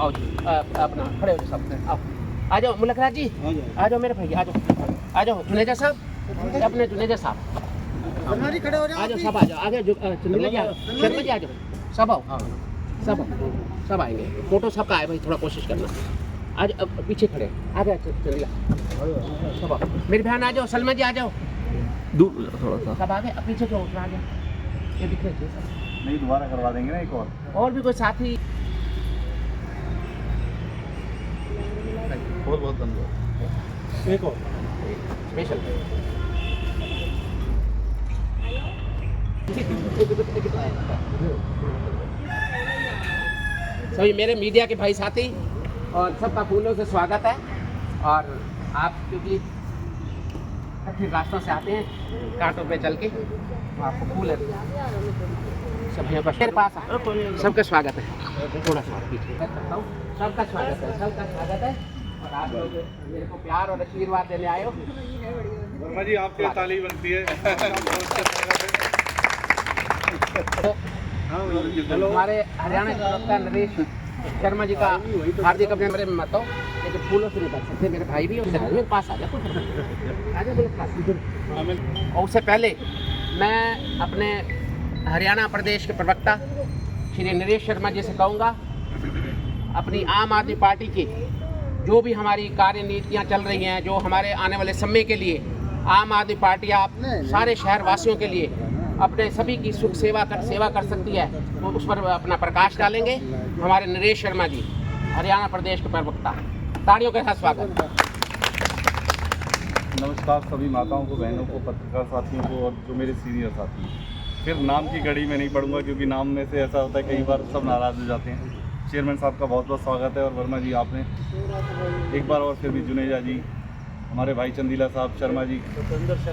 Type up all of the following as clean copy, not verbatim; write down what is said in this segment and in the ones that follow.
आओ जी, अपना खड़े हो जाओ सब, आओ आ जाओ मुल्क राज जी, आ जाओ मेरे भाई, आ जाओ जुनेजा साहब, अपने जुनेजा साहब खड़े हो आ जाओ, सब आ जाओ आगे, चंदीला जी शर्मा जी आ जाओ, सब आओ, सब आएंगे, फोटो सबका आए भाई, थोड़ा कोशिश करना, आज पीछे खड़े आ गया चंदीला, सब आओ, मेरी बहन आ जाओ, सलमा जी आ जाओ, दूर थोड़ा सा सब आ गए, अब पीछे जो आ गया, ये दिख रहे थे सब, नहीं दोबारा करवा देंगे ना एक और भी कोई साथी बहुत धन्यवाद। एक और स्पेशल सभी मेरे मीडिया के भाई साथी और सबका फूलों से स्वागत है। और आप क्योंकि कठिन रास्तों से आते हैं, कांटों पे चल के, तो आपको फूल सब यहाँ पर मेरे पास सबका स्वागत है। थोड़ा सा पीछे कर सकता हूँ, सबका स्वागत है, सबका स्वागत है। और आप लोग मेरे को प्यार और आशीर्वाद देने आए हो। वर्मा जी आपके ताली बनती है। हमारे हरियाणा के प्रवक्ता नरेश शर्मा जी का हार्दिक अभिनंदन। मेरे मत हो, लेकिन फूलों से नहीं बच सकते, मेरे भाई भी उनसे मेरे पास आ जाओ, और उससे पहले मैं अपने हरियाणा प्रदेश के प्रवक्ता श्री नरेश शर्मा जी से कहूँगा, अपनी आम आदमी पार्टी की जो भी हमारी कार्य नीतियाँ चल रही हैं, जो हमारे आने वाले समय के लिए आम आदमी पार्टी आप सारे शहर वासियों के लिए अपने सभी की सुख सेवा कर सकती है, तो उस पर अपना प्रकाश डालेंगे हमारे नरेश शर्मा जी, हरियाणा प्रदेश के प्रवक्ता। तालियों के साथ स्वागत। नमस्कार सभी माताओं को, बहनों को, पत्रकार साथियों को और जो मेरे सीनियर साथी हैं। फिर नाम की कड़ी में नहीं पढ़ूंगा क्योंकि नाम में से ऐसा होता है कई बार सब नाराज़ हो जाते हैं। चेयरमैन साहब का बहुत बहुत स्वागत है। और वर्मा जी आपने एक बार और फिर भी जुनेजा जी, हमारे भाई चंदीला साहब, शर्मा जी,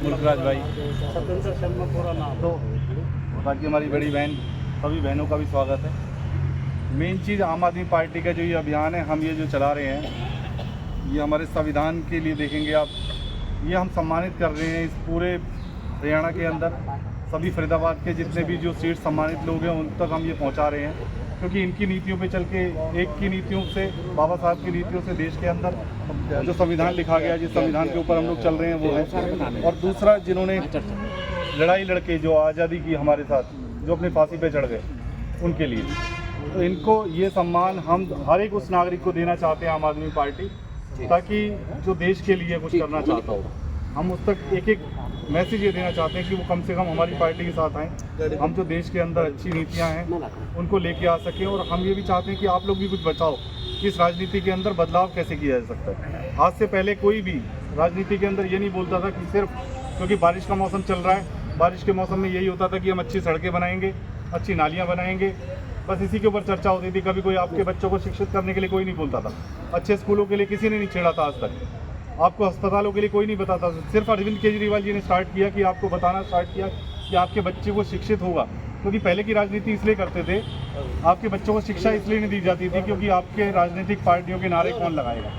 मुल्कराज भाई, तो बाकी हमारी बड़ी बहन, सभी बहनों का भी स्वागत है। मेन चीज़ आम आदमी पार्टी का जो ये अभियान है, हम ये जो चला रहे हैं, ये हमारे संविधान के लिए देखेंगे आप, ये हम सम्मानित कर रहे हैं इस पूरे हरियाणा के अंदर। सभी फरीदाबाद के जितने भी जो सीट सम्मानित लोग हैं उन तक हम ये पहुंचा रहे हैं, क्योंकि इनकी नीतियों पे चल के, एक की नीतियों से, बाबा साहब की नीतियों से देश के अंदर जो संविधान लिखा गया, जिस संविधान के ऊपर हम लोग चल रहे हैं वो है। और दूसरा, जिन्होंने लड़ाई लड़के जो आज़ादी की हमारे साथ, जो अपनी फांसी पे चढ़ गए, उनके लिए, तो इनको ये सम्मान हम हर एक उस नागरिक को देना चाहते हैं आम आदमी पार्टी, ताकि जो देश के लिए कुछ करना चाहता हो, हम उस तक एक एक मैसेज ये देना चाहते हैं कि वो कम से कम हमारी पार्टी के साथ आएँ। हम जो देश के अंदर अच्छी नीतियां हैं उनको लेके आ सकें। और हम ये भी चाहते हैं कि आप लोग भी कुछ बचाओ कि इस राजनीति के अंदर बदलाव कैसे किया जा सकता है। आज से पहले कोई भी राजनीति के अंदर ये नहीं बोलता था कि सिर्फ क्योंकि बारिश का मौसम चल रहा है, बारिश के मौसम में यही होता था कि हम अच्छी सड़कें बनाएंगे, अच्छी नालियाँ बनाएंगे, बस इसी के ऊपर चर्चा होती थी। कभी कोई आपके बच्चों को शिक्षित करने के लिए कोई नहीं बोलता था, अच्छे स्कूलों के लिए किसी ने नहीं छेड़ा था आज तक, आपको अस्पतालों के लिए कोई नहीं बताता। सिर्फ अरविंद केजरीवाल जी ने स्टार्ट किया कि आपको बताना स्टार्ट किया कि आपके बच्चे को शिक्षित होगा, क्योंकि पहले की राजनीति इसलिए करते थे, आपके बच्चों को शिक्षा इसलिए नहीं दी जाती थी क्योंकि आपके राजनीतिक पार्टियों के नारे कौन लगाएगा,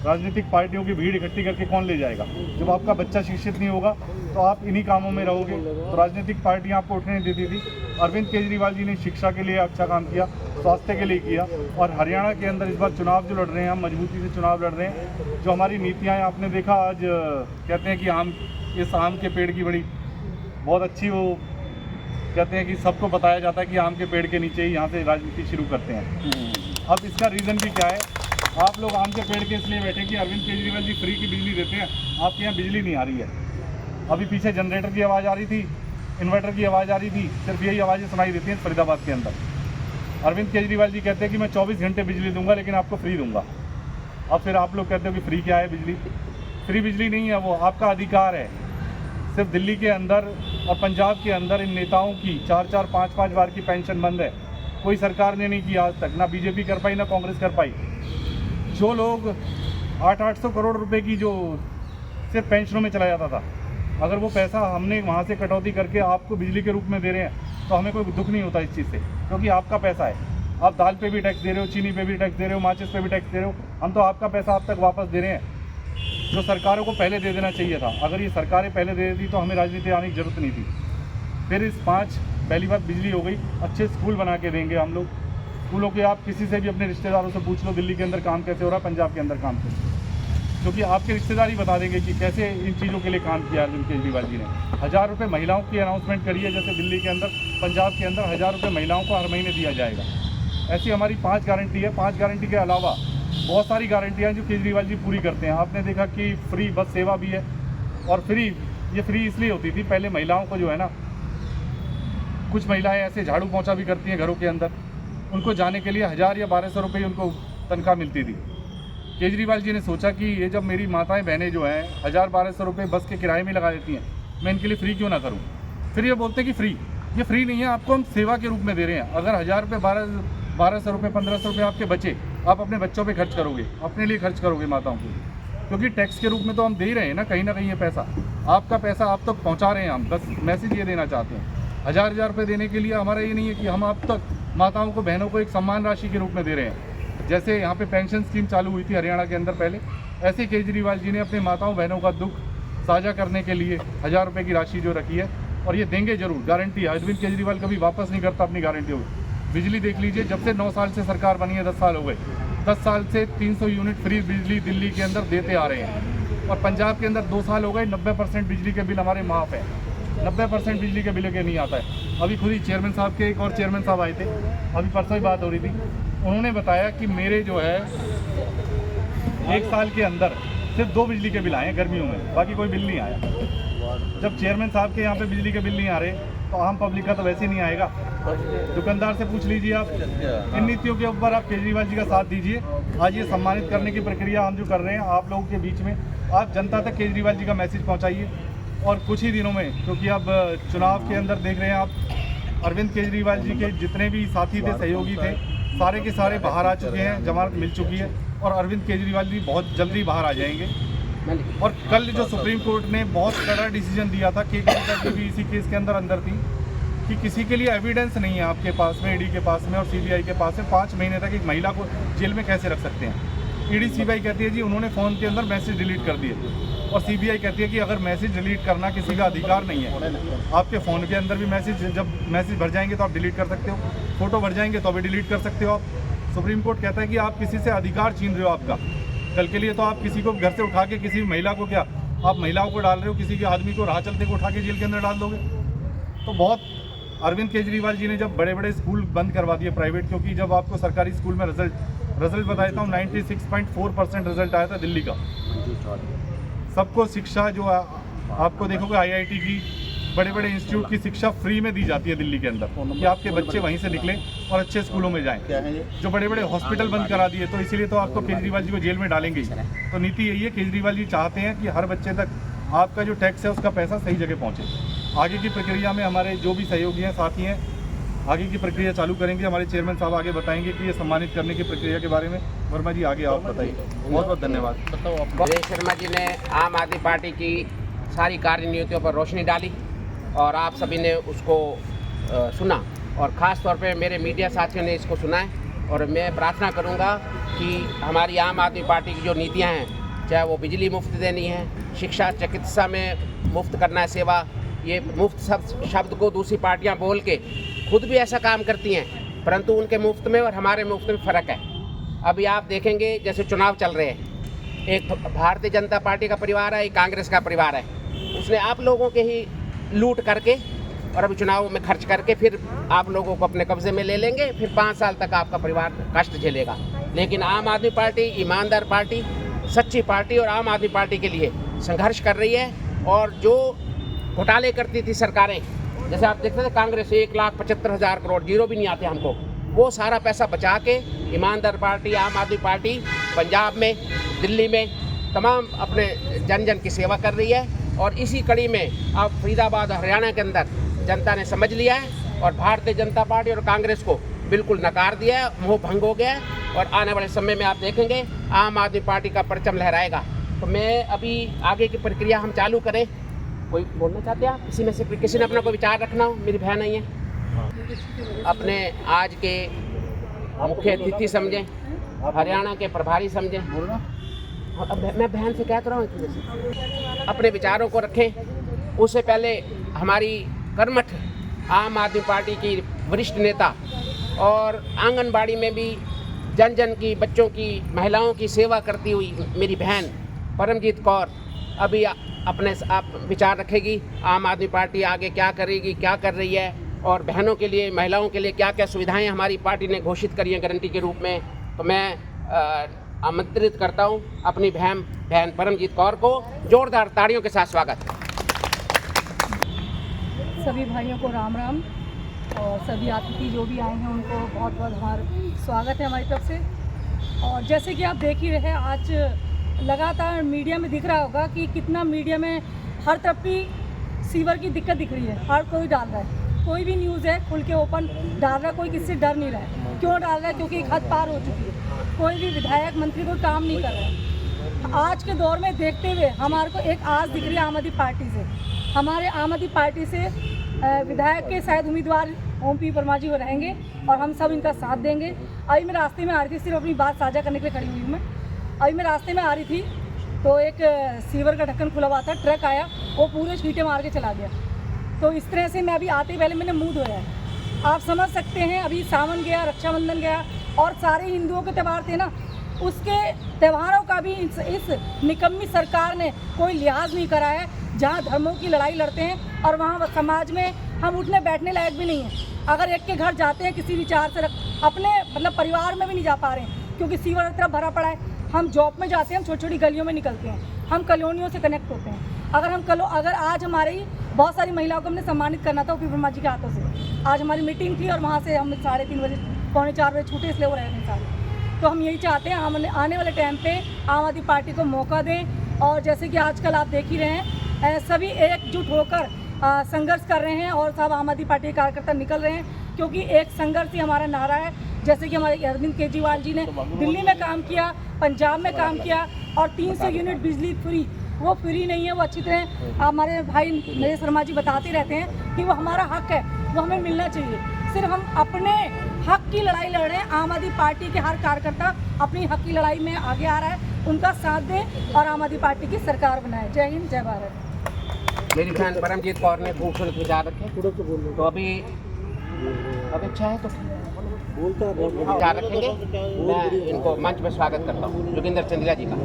राजनीतिक पार्टियों की भीड़ इकट्ठी करके कौन ले जाएगा। जब आपका बच्चा शिक्षित नहीं होगा तो आप इन्हीं कामों में रहोगे। तो राजनीतिक पार्टियाँ आपको उठने नहीं देती थी। अरविंद केजरीवाल जी ने शिक्षा के लिए अच्छा काम किया, स्वास्थ्य के लिए किया। और हरियाणा के अंदर इस बार चुनाव जो लड़ रहे हैं, हम मजबूती से चुनाव लड़ रहे हैं। जो हमारी नीतियाँ हैं, आपने देखा आज कहते हैं कि इस आम के पेड़ की बड़ी बहुत अच्छी, वो कहते हैं कि सबको बताया जाता है कि आम के पेड़ के नीचे ही यहाँ से राजनीति शुरू करते हैं। अब इसका रीज़न भी क्या है, आप लोग आम के पेड़ के इसलिए बैठे कि अरविंद केजरीवाल जी फ्री की बिजली देते हैं, आपके यहाँ बिजली नहीं आ रही है। अभी पीछे जनरेटर की आवाज़ आ रही थी, इन्वर्टर की आवाज़ आ रही थी, सिर्फ यही आवाज़ें सुनाई देती हैं फरीदाबाद के अंदर। अरविंद केजरीवाल जी कहते हैं कि मैं 24 घंटे बिजली दूंगा लेकिन आपको फ्री दूंगा। अब फिर आप लोग कहते हो कि फ्री क्या है बिजली? फ्री बिजली नहीं है, वो आपका अधिकार है। सिर्फ दिल्ली के अंदर और पंजाब के अंदर इन नेताओं की 4-4, 5-5 बार की पेंशन बंद है। कोई सरकार ने नहीं किया आज तक, ना बीजेपी कर पाई ना कांग्रेस कर पाई। जो लोग 800 करोड़ रुपए की जो सिर्फ पेंशनों में चला जाता था, अगर वो पैसा हमने वहाँ से कटौती करके आपको बिजली के रूप में दे रहे हैं तो हमें कोई दुख नहीं होता इस चीज़ से, क्योंकि आपका पैसा है। आप दाल पे भी टैक्स दे रहे हो, चीनी पे भी टैक्स दे रहे हो, माचिस पे भी टैक्स दे रहे हो, हम तो आपका पैसा आप तक वापस दे रहे हैं, जो सरकारों को पहले दे देना चाहिए था। अगर ये सरकारें पहले दे देती तो हमें राजनीति आने की जरूरत नहीं थी। फिर इस 5 पहली बात बिजली हो गई, अच्छे स्कूल बना के देंगे हम लोग, स्कूलों के आप किसी से भी अपने रिश्तेदारों से पूछ लो दिल्ली के अंदर काम कैसे हो रहा है, पंजाब के अंदर काम कैसे, क्योंकि आपके रिश्तेदार ही बता देंगे कि कैसे इन चीज़ों के लिए काम किया अरविंद केजरीवाल जी ने। 1000 रुपये महिलाओं की अनाउंसमेंट करी है, जैसे दिल्ली के अंदर, पंजाब के अंदर 1000 रुपये महिलाओं को हर महीने दिया जाएगा। ऐसी हमारी 5 गारंटी है। 5 गारंटी के अलावा बहुत सारी गारंटियाँ जो केजरीवाल जी पूरी करते हैं। आपने देखा कि फ्री बस सेवा भी है, और ये फ्री इसलिए होती थी, पहले महिलाओं को जो है ना, कुछ महिलाएं ऐसे झाड़ू पोंछा भी करती हैं घरों के अंदर, उनको जाने के लिए 1000 या 1200 रुपये उनको तनख्वाह मिलती थी। केजरीवाल जी ने सोचा कि ये जब मेरी माताएं बहनें जो हैं 1000-1200 रुपये बस के किराए में लगा देती हैं, मैं इनके लिए फ्री क्यों ना करूं। फिर ये बोलते हैं कि फ्री, ये फ्री नहीं है, आपको हम सेवा के रूप में दे रहे हैं। अगर 1000 रुपये 1200 रुपये 1500 रुपये आपके बचे, आप अपने बच्चों पे खर्च करोगे, अपने लिए खर्च करोगे माताओं को, क्योंकि टैक्स के रूप में तो हम दे ही रहे हैं ना कहीं ये पैसा, आपका पैसा आप तक पहुँचा रहे हैं। हम बस मैसेज ये देना चाहते हैं। 1000 रुपये देने के लिए हमारा ये नहीं है कि हम आप तक माताओं को, बहनों को एक सम्मान राशि के रूप में दे रहे हैं। जैसे यहाँ पे पेंशन स्कीम चालू हुई थी हरियाणा के अंदर पहले, ऐसे केजरीवाल जी ने अपने माताओं बहनों का दुख साझा करने के लिए 1000 रुपये की राशि जो रखी है, और ये देंगे जरूर, गारंटी है। अरविंद केजरीवाल कभी वापस नहीं करता अपनी गारंटी होगी। बिजली देख लीजिए, जब से 9 साल से सरकार बनी है, 10 साल हो गए, 10 साल से 300 यूनिट फ्री बिजली दिल्ली के अंदर देते आ रहे हैं। और पंजाब के अंदर 2 साल हो गए, 90% बिजली के बिल हमारे माफ़ है, 90% बिजली के बिल के नहीं आता है। अभी खुद ही चेयरमैन साहब के एक और चेयरमैन साहब आए थे, अभी परसों ही बात हो रही थी, उन्होंने बताया कि मेरे जो है 1 साल के अंदर सिर्फ 2 बिजली के बिल आए हैं गर्मियों में, बाकी कोई बिल नहीं आया। जब चेयरमैन साहब के यहाँ पे बिजली के बिल नहीं आ रहे, तो आम पब्लिक का तो वैसे ही नहीं आएगा। दुकानदार से पूछ लीजिए आप। इन नीतियों के ऊपर आप केजरीवाल जी का साथ दीजिए। आज ये सम्मानित करने की प्रक्रिया हम जो कर रहे हैं आप लोगों के बीच में, आप जनता तक केजरीवाल जी का मैसेज पहुँचाइए। और कुछ ही दिनों में, क्योंकि अब चुनाव के अंदर देख रहे हैं आप, अरविंद केजरीवाल जी के जितने भी साथी थे, सहयोगी थे, सारे के सारे बाहर आ चुके हैं, जमानत मिल चुकी है, और अरविंद केजरीवाल जी बहुत जल्दी बाहर आ जाएंगे। और कल जो सुप्रीम कोर्ट ने बहुत कड़ा डिसीजन दिया था, केजरीवाल जी भी इसी केस के अंदर थी, कि किसी के लिए एविडेंस नहीं है आपके पास में, ईडी के पास में और सीबीआई के पास में, 5 महीने तक एक महिला को जेल में कैसे रख सकते हैं। ईडी सीबीआई कहती है जी उन्होंने फ़ोन के अंदर मैसेज डिलीट कर दिए, और सीबीआई कहती है कि अगर मैसेज डिलीट करना किसी का अधिकार नहीं है, आपके फ़ोन के अंदर भी जब मैसेज भर जाएंगे तो आप डिलीट कर सकते हो, फ़ोटो भर जाएंगे तो भी डिलीट कर सकते हो आप। सुप्रीम कोर्ट कहता है कि आप किसी से अधिकार छीन रहे हो आपका। कल के लिए तो आप किसी को घर से उठा के, किसी महिला को, क्या आप महिलाओं को डाल रहे हो, किसी के आदमी को, राह चलते को उठा के जेल के अंदर डाल दोगे। तो बहुत अरविंद केजरीवाल जी ने जब बड़े बड़े स्कूल बंद करवा दिए प्राइवेट, क्योंकि जब आपको सरकारी स्कूल में रिजल्ट बताता हूँ 96.4% रिजल्ट आया था दिल्ली का। सबको शिक्षा जो आपको देखोगे IIT की, बड़े बड़े इंस्टीट्यूट की शिक्षा फ्री में दी जाती है दिल्ली के अंदर, कि आपके बच्चे वहीं से निकलें और अच्छे स्कूलों में जाएं। जो बड़े बड़े हॉस्पिटल बंद करा दिए, तो इसीलिए तो आपको केजरीवाल जी को जेल में डालेंगे। तो नीति यही है, केजरीवाल जी चाहते हैं कि हर बच्चे तक आपका जो टैक्स है उसका पैसा सही जगह पहुँचे। आगे की प्रक्रिया में हमारे जो भी सहयोगी हैं, साथी हैं, आगे की प्रक्रिया चालू करेंगे। हमारे चेयरमैन साहब आगे बताएंगे कि ये सम्मानित करने की प्रक्रिया के बारे में। वर्मा जी आगे आप बताइए। बहुत बहुत धन्यवाद। नरेश शर्मा जी ने आम आदमी पार्टी की सारी कार्यनीतियों पर रोशनी डाली, और आप सभी ने उसको सुना, और ख़ास तौर पे मेरे मीडिया साथियों ने इसको सुना है। और मैं प्रार्थना करूंगा कि हमारी आम आदमी पार्टी की जो नीतियां हैं, चाहे वो बिजली मुफ्त देनी है, शिक्षा चिकित्सा में मुफ्त करना है सेवा, ये मुफ्त शब्द को दूसरी पार्टियां बोल के खुद भी ऐसा काम करती हैं, परंतु उनके मुफ्त में और हमारे मुफ्त में फ़र्क है। अभी आप देखेंगे जैसे चुनाव चल रहे हैं, एक भारतीय जनता पार्टी का परिवार है, एक कांग्रेस का परिवार है, उसने आप लोगों के ही लूट करके और अभी चुनाव में खर्च करके फिर आप लोगों को अपने कब्जे में ले लेंगे, फिर 5 साल तक आपका परिवार कष्ट झेलेगा। लेकिन आम आदमी पार्टी ईमानदार पार्टी, सच्ची पार्टी, और आम आदमी पार्टी के लिए संघर्ष कर रही है। और जो घोटाले करती थी सरकारें, जैसे आप देखते थे कांग्रेस 1,75,000 करोड़, जीरो भी नहीं आते हमको, वो सारा पैसा बचा के ईमानदार पार्टी, आम आदमी पार्टी पंजाब में, दिल्ली में तमाम अपने जन जन की सेवा कर रही है। और इसी कड़ी में अब फरीदाबाद, हरियाणा के अंदर जनता ने समझ लिया है, और भारतीय जनता पार्टी और कांग्रेस को बिल्कुल नकार दिया है, मोह भंग हो गया है। और आने वाले समय में आप देखेंगे आम आदमी पार्टी का परचम लहराएगा। तो मैं अभी आगे की प्रक्रिया हम चालू करें। कोई बोलना चाहते हैं आप? किसी में से किसी ने अपना कोई विचार रखना हो? मेरी बहन आई है, अपने आज के मुख्य अतिथि समझें, हरियाणा के प्रभारी समझें। मैं बहन से कहता रहा हूँ, अपने विचारों को रखें। उससे पहले हमारी कर्मठ आम आदमी पार्टी की वरिष्ठ नेता और आंगनबाड़ी में भी जन जन की, बच्चों की, महिलाओं की सेवा करती हुई मेरी बहन परमजीत कौर अभी अपने आप विचार रखेगी आम आदमी पार्टी आगे क्या करेगी, क्या कर रही है, और बहनों के लिए, महिलाओं के लिए क्या क्या सुविधाएं हमारी पार्टी ने घोषित करी हैं गारंटी के रूप में। तो मैं आमंत्रित करता हूं अपनी बहन परमजीत कौर को। जोरदार ताड़ियों के साथ स्वागत। सभी भाइयों को राम राम और सभी अतिथि जो भी आए हैं उनको बहुत बहुत हमारा स्वागत है हमारी तरफ से। और जैसे कि आप देख ही रहे हैं, आज लगातार मीडिया में दिख रहा होगा कि कितना मीडिया में हर तरफ की सीवर की दिक्कत दिख रही है। हर कोई डाल रहा है, कोई भी न्यूज़ है खुल के ओपन डाल रहा है, कोई किसी से डर नहीं रहा है। क्यों डाल रहा है? क्योंकि एक हद पार हो चुकी है, कोई भी विधायक मंत्री कोई काम नहीं कर रहा है। आज के दौर में देखते हुए हमारे को एक आस दिख रही है आम आदमी पार्टी से। हमारे आम आदमी पार्टी से विधायक के शायद उम्मीदवार ओम पी वर्मा जी वो रहेंगे और हम सब इनका साथ देंगे। अभी मैं रास्ते में आ रही थी, सिर्फ अपनी बात साझा करने के लिए खड़ी हुई हूँ मैं। अभी मैं रास्ते में आ रही थी तो एक सीवर का ढक्कन खुला हुआ था, ट्रक आया, वो पूरे छींटे मार के चला गया। तो इस तरह से मैं अभी आते ही पहले मैंने मुँह धोया है। आप समझ सकते हैं, अभी सावन गया, रक्षाबंधन गया और सारे हिंदुओं के त्यौहार थे ना, उसके त्योहारों का भी इस निकम्मी सरकार ने कोई लिहाज नहीं करा है। जहाँ धर्मों की लड़ाई लड़ते हैं और वहाँ समाज में हम उठने बैठने लायक भी नहीं हैं। अगर एक के घर जाते हैं किसी विचार से अपने मतलब परिवार में भी नहीं जा पा रहे हैं क्योंकि सीवर तरफ भरा पड़ा है। हम जॉब में जाते हैं, हम छोटी छोटी गलियों में निकलते हैं, हम कॉलोनियों से कनेक्ट होते हैं। अगर आज हमारी बहुत सारी महिलाओं को हमने सम्मानित करना था ओपी वर्मा जी के हाथों से। आज हमारी मीटिंग थी और वहाँ से हम 3:30 बजे, 3:45 बजे छूटे, इसलिए वो रहे नहीं सारे। तो हम यही चाहते हैं हम आने वाले टाइम पे आम आदमी पार्टी को मौका दें। और जैसे कि आजकल आप देख ही रहे हैं, सभी एकजुट होकर संघर्ष कर रहे हैं और सब आम आदमी पार्टी के कार्यकर्ता निकल रहे हैं, क्योंकि एक संघर्ष ही हमारा नारा है। जैसे कि हमारे अरविंद केजरीवाल जी ने दिल्ली में काम किया, पंजाब में काम किया और 300 यूनिट बिजली फ्री, वो फ्री नहीं है, वो अच्छी तरह हमारे भाई नरेश शर्मा जी बताते रहते हैं कि वो हमारा हक है, वो हमें मिलना चाहिए। सिर्फ हम अपने हक की लड़ाई लड़ रहे हैं। आम आदमी पार्टी के हर कार्यकर्ता अपनी हक की लड़ाई में आगे आ रहा है, उनका साथ दें और आम आदमी पार्टी की सरकार बनाए। जय हिंद, जय भारत। मेरी बहन परमजीत कौर ने खूबसूरत विचार रखे, तो अभी अच्छा है तो विचार रखेंगे। मैं इनको मंच में स्वागत करता हूँ, जोगिंदर चंदेला जी का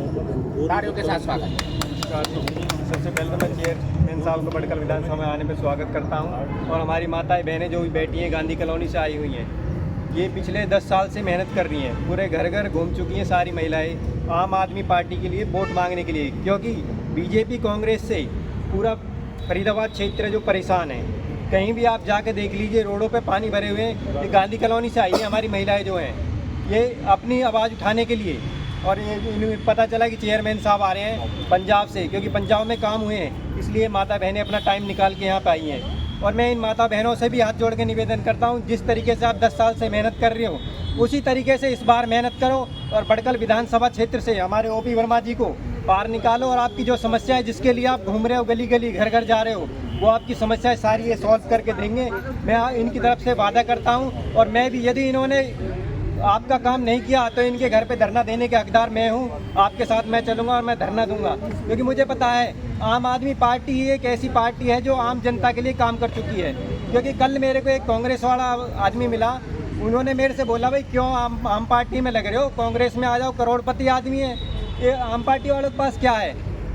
ताड़ियों के साथ स्वागत। सबसे पहले तो मैं चेयरमैन साहब को बड़कल विधानसभा में आने में स्वागत करता हूं। और हमारी माताएं बहनें जो भी बैठी हैं गांधी कॉलोनी से आई हुई हैं, ये पिछले 10 साल से मेहनत कर रही हैं, पूरे घर घर घूम चुकी हैं सारी महिलाएं आम आदमी पार्टी के लिए वोट मांगने के लिए। क्योंकि बीजेपी कांग्रेस से पूरा फरीदाबाद क्षेत्र जो परेशान है, कहीं भी आप जाके देख लीजिए, रोडों पे पानी भरे हुए हैं। ये गांधी कॉलोनी से आई है हमारी महिलाएं जो हैं, ये अपनी आवाज़ उठाने के लिए। और ये इन्हें पता चला कि चेयरमैन साहब आ रहे हैं पंजाब से, क्योंकि पंजाब में काम हुए हैं, इसलिए माता बहनें अपना टाइम निकाल के यहाँ पे आई हैं। और मैं इन माता बहनों से भी हाथ जोड़ के निवेदन करता हूँ, जिस तरीके से आप 10 साल से मेहनत कर रहे हो, उसी तरीके से इस बार मेहनत करो और बड़कल विधानसभा क्षेत्र से हमारे ओपी वर्मा जी को पार निकालो। और आपकी जो समस्या है, जिसके लिए आप घूम रहे हो, गली गली घर घर जा रहे हो, वो आपकी समस्याएं सारी ये सॉल्व करके देंगे। मैं इनकी तरफ से वादा करता हूँ। और मैं भी, यदि इन्होंने आपका काम नहीं किया तो इनके घर पे धरना देने के हकदार मैं हूँ। आपके साथ मैं चलूँगा और मैं धरना दूंगा, क्योंकि मुझे पता है आम आदमी पार्टी ही एक ऐसी पार्टी है जो आम जनता के लिए काम कर चुकी है। क्योंकि कल मेरे को एक कांग्रेस वाला आदमी मिला, उन्होंने मेरे से बोला, भाई क्यों आम पार्टी में लग रहे हो, कांग्रेस में आ जाओ, करोड़पति आदमी है। ये आम पार्टी वालों के पास क्या है,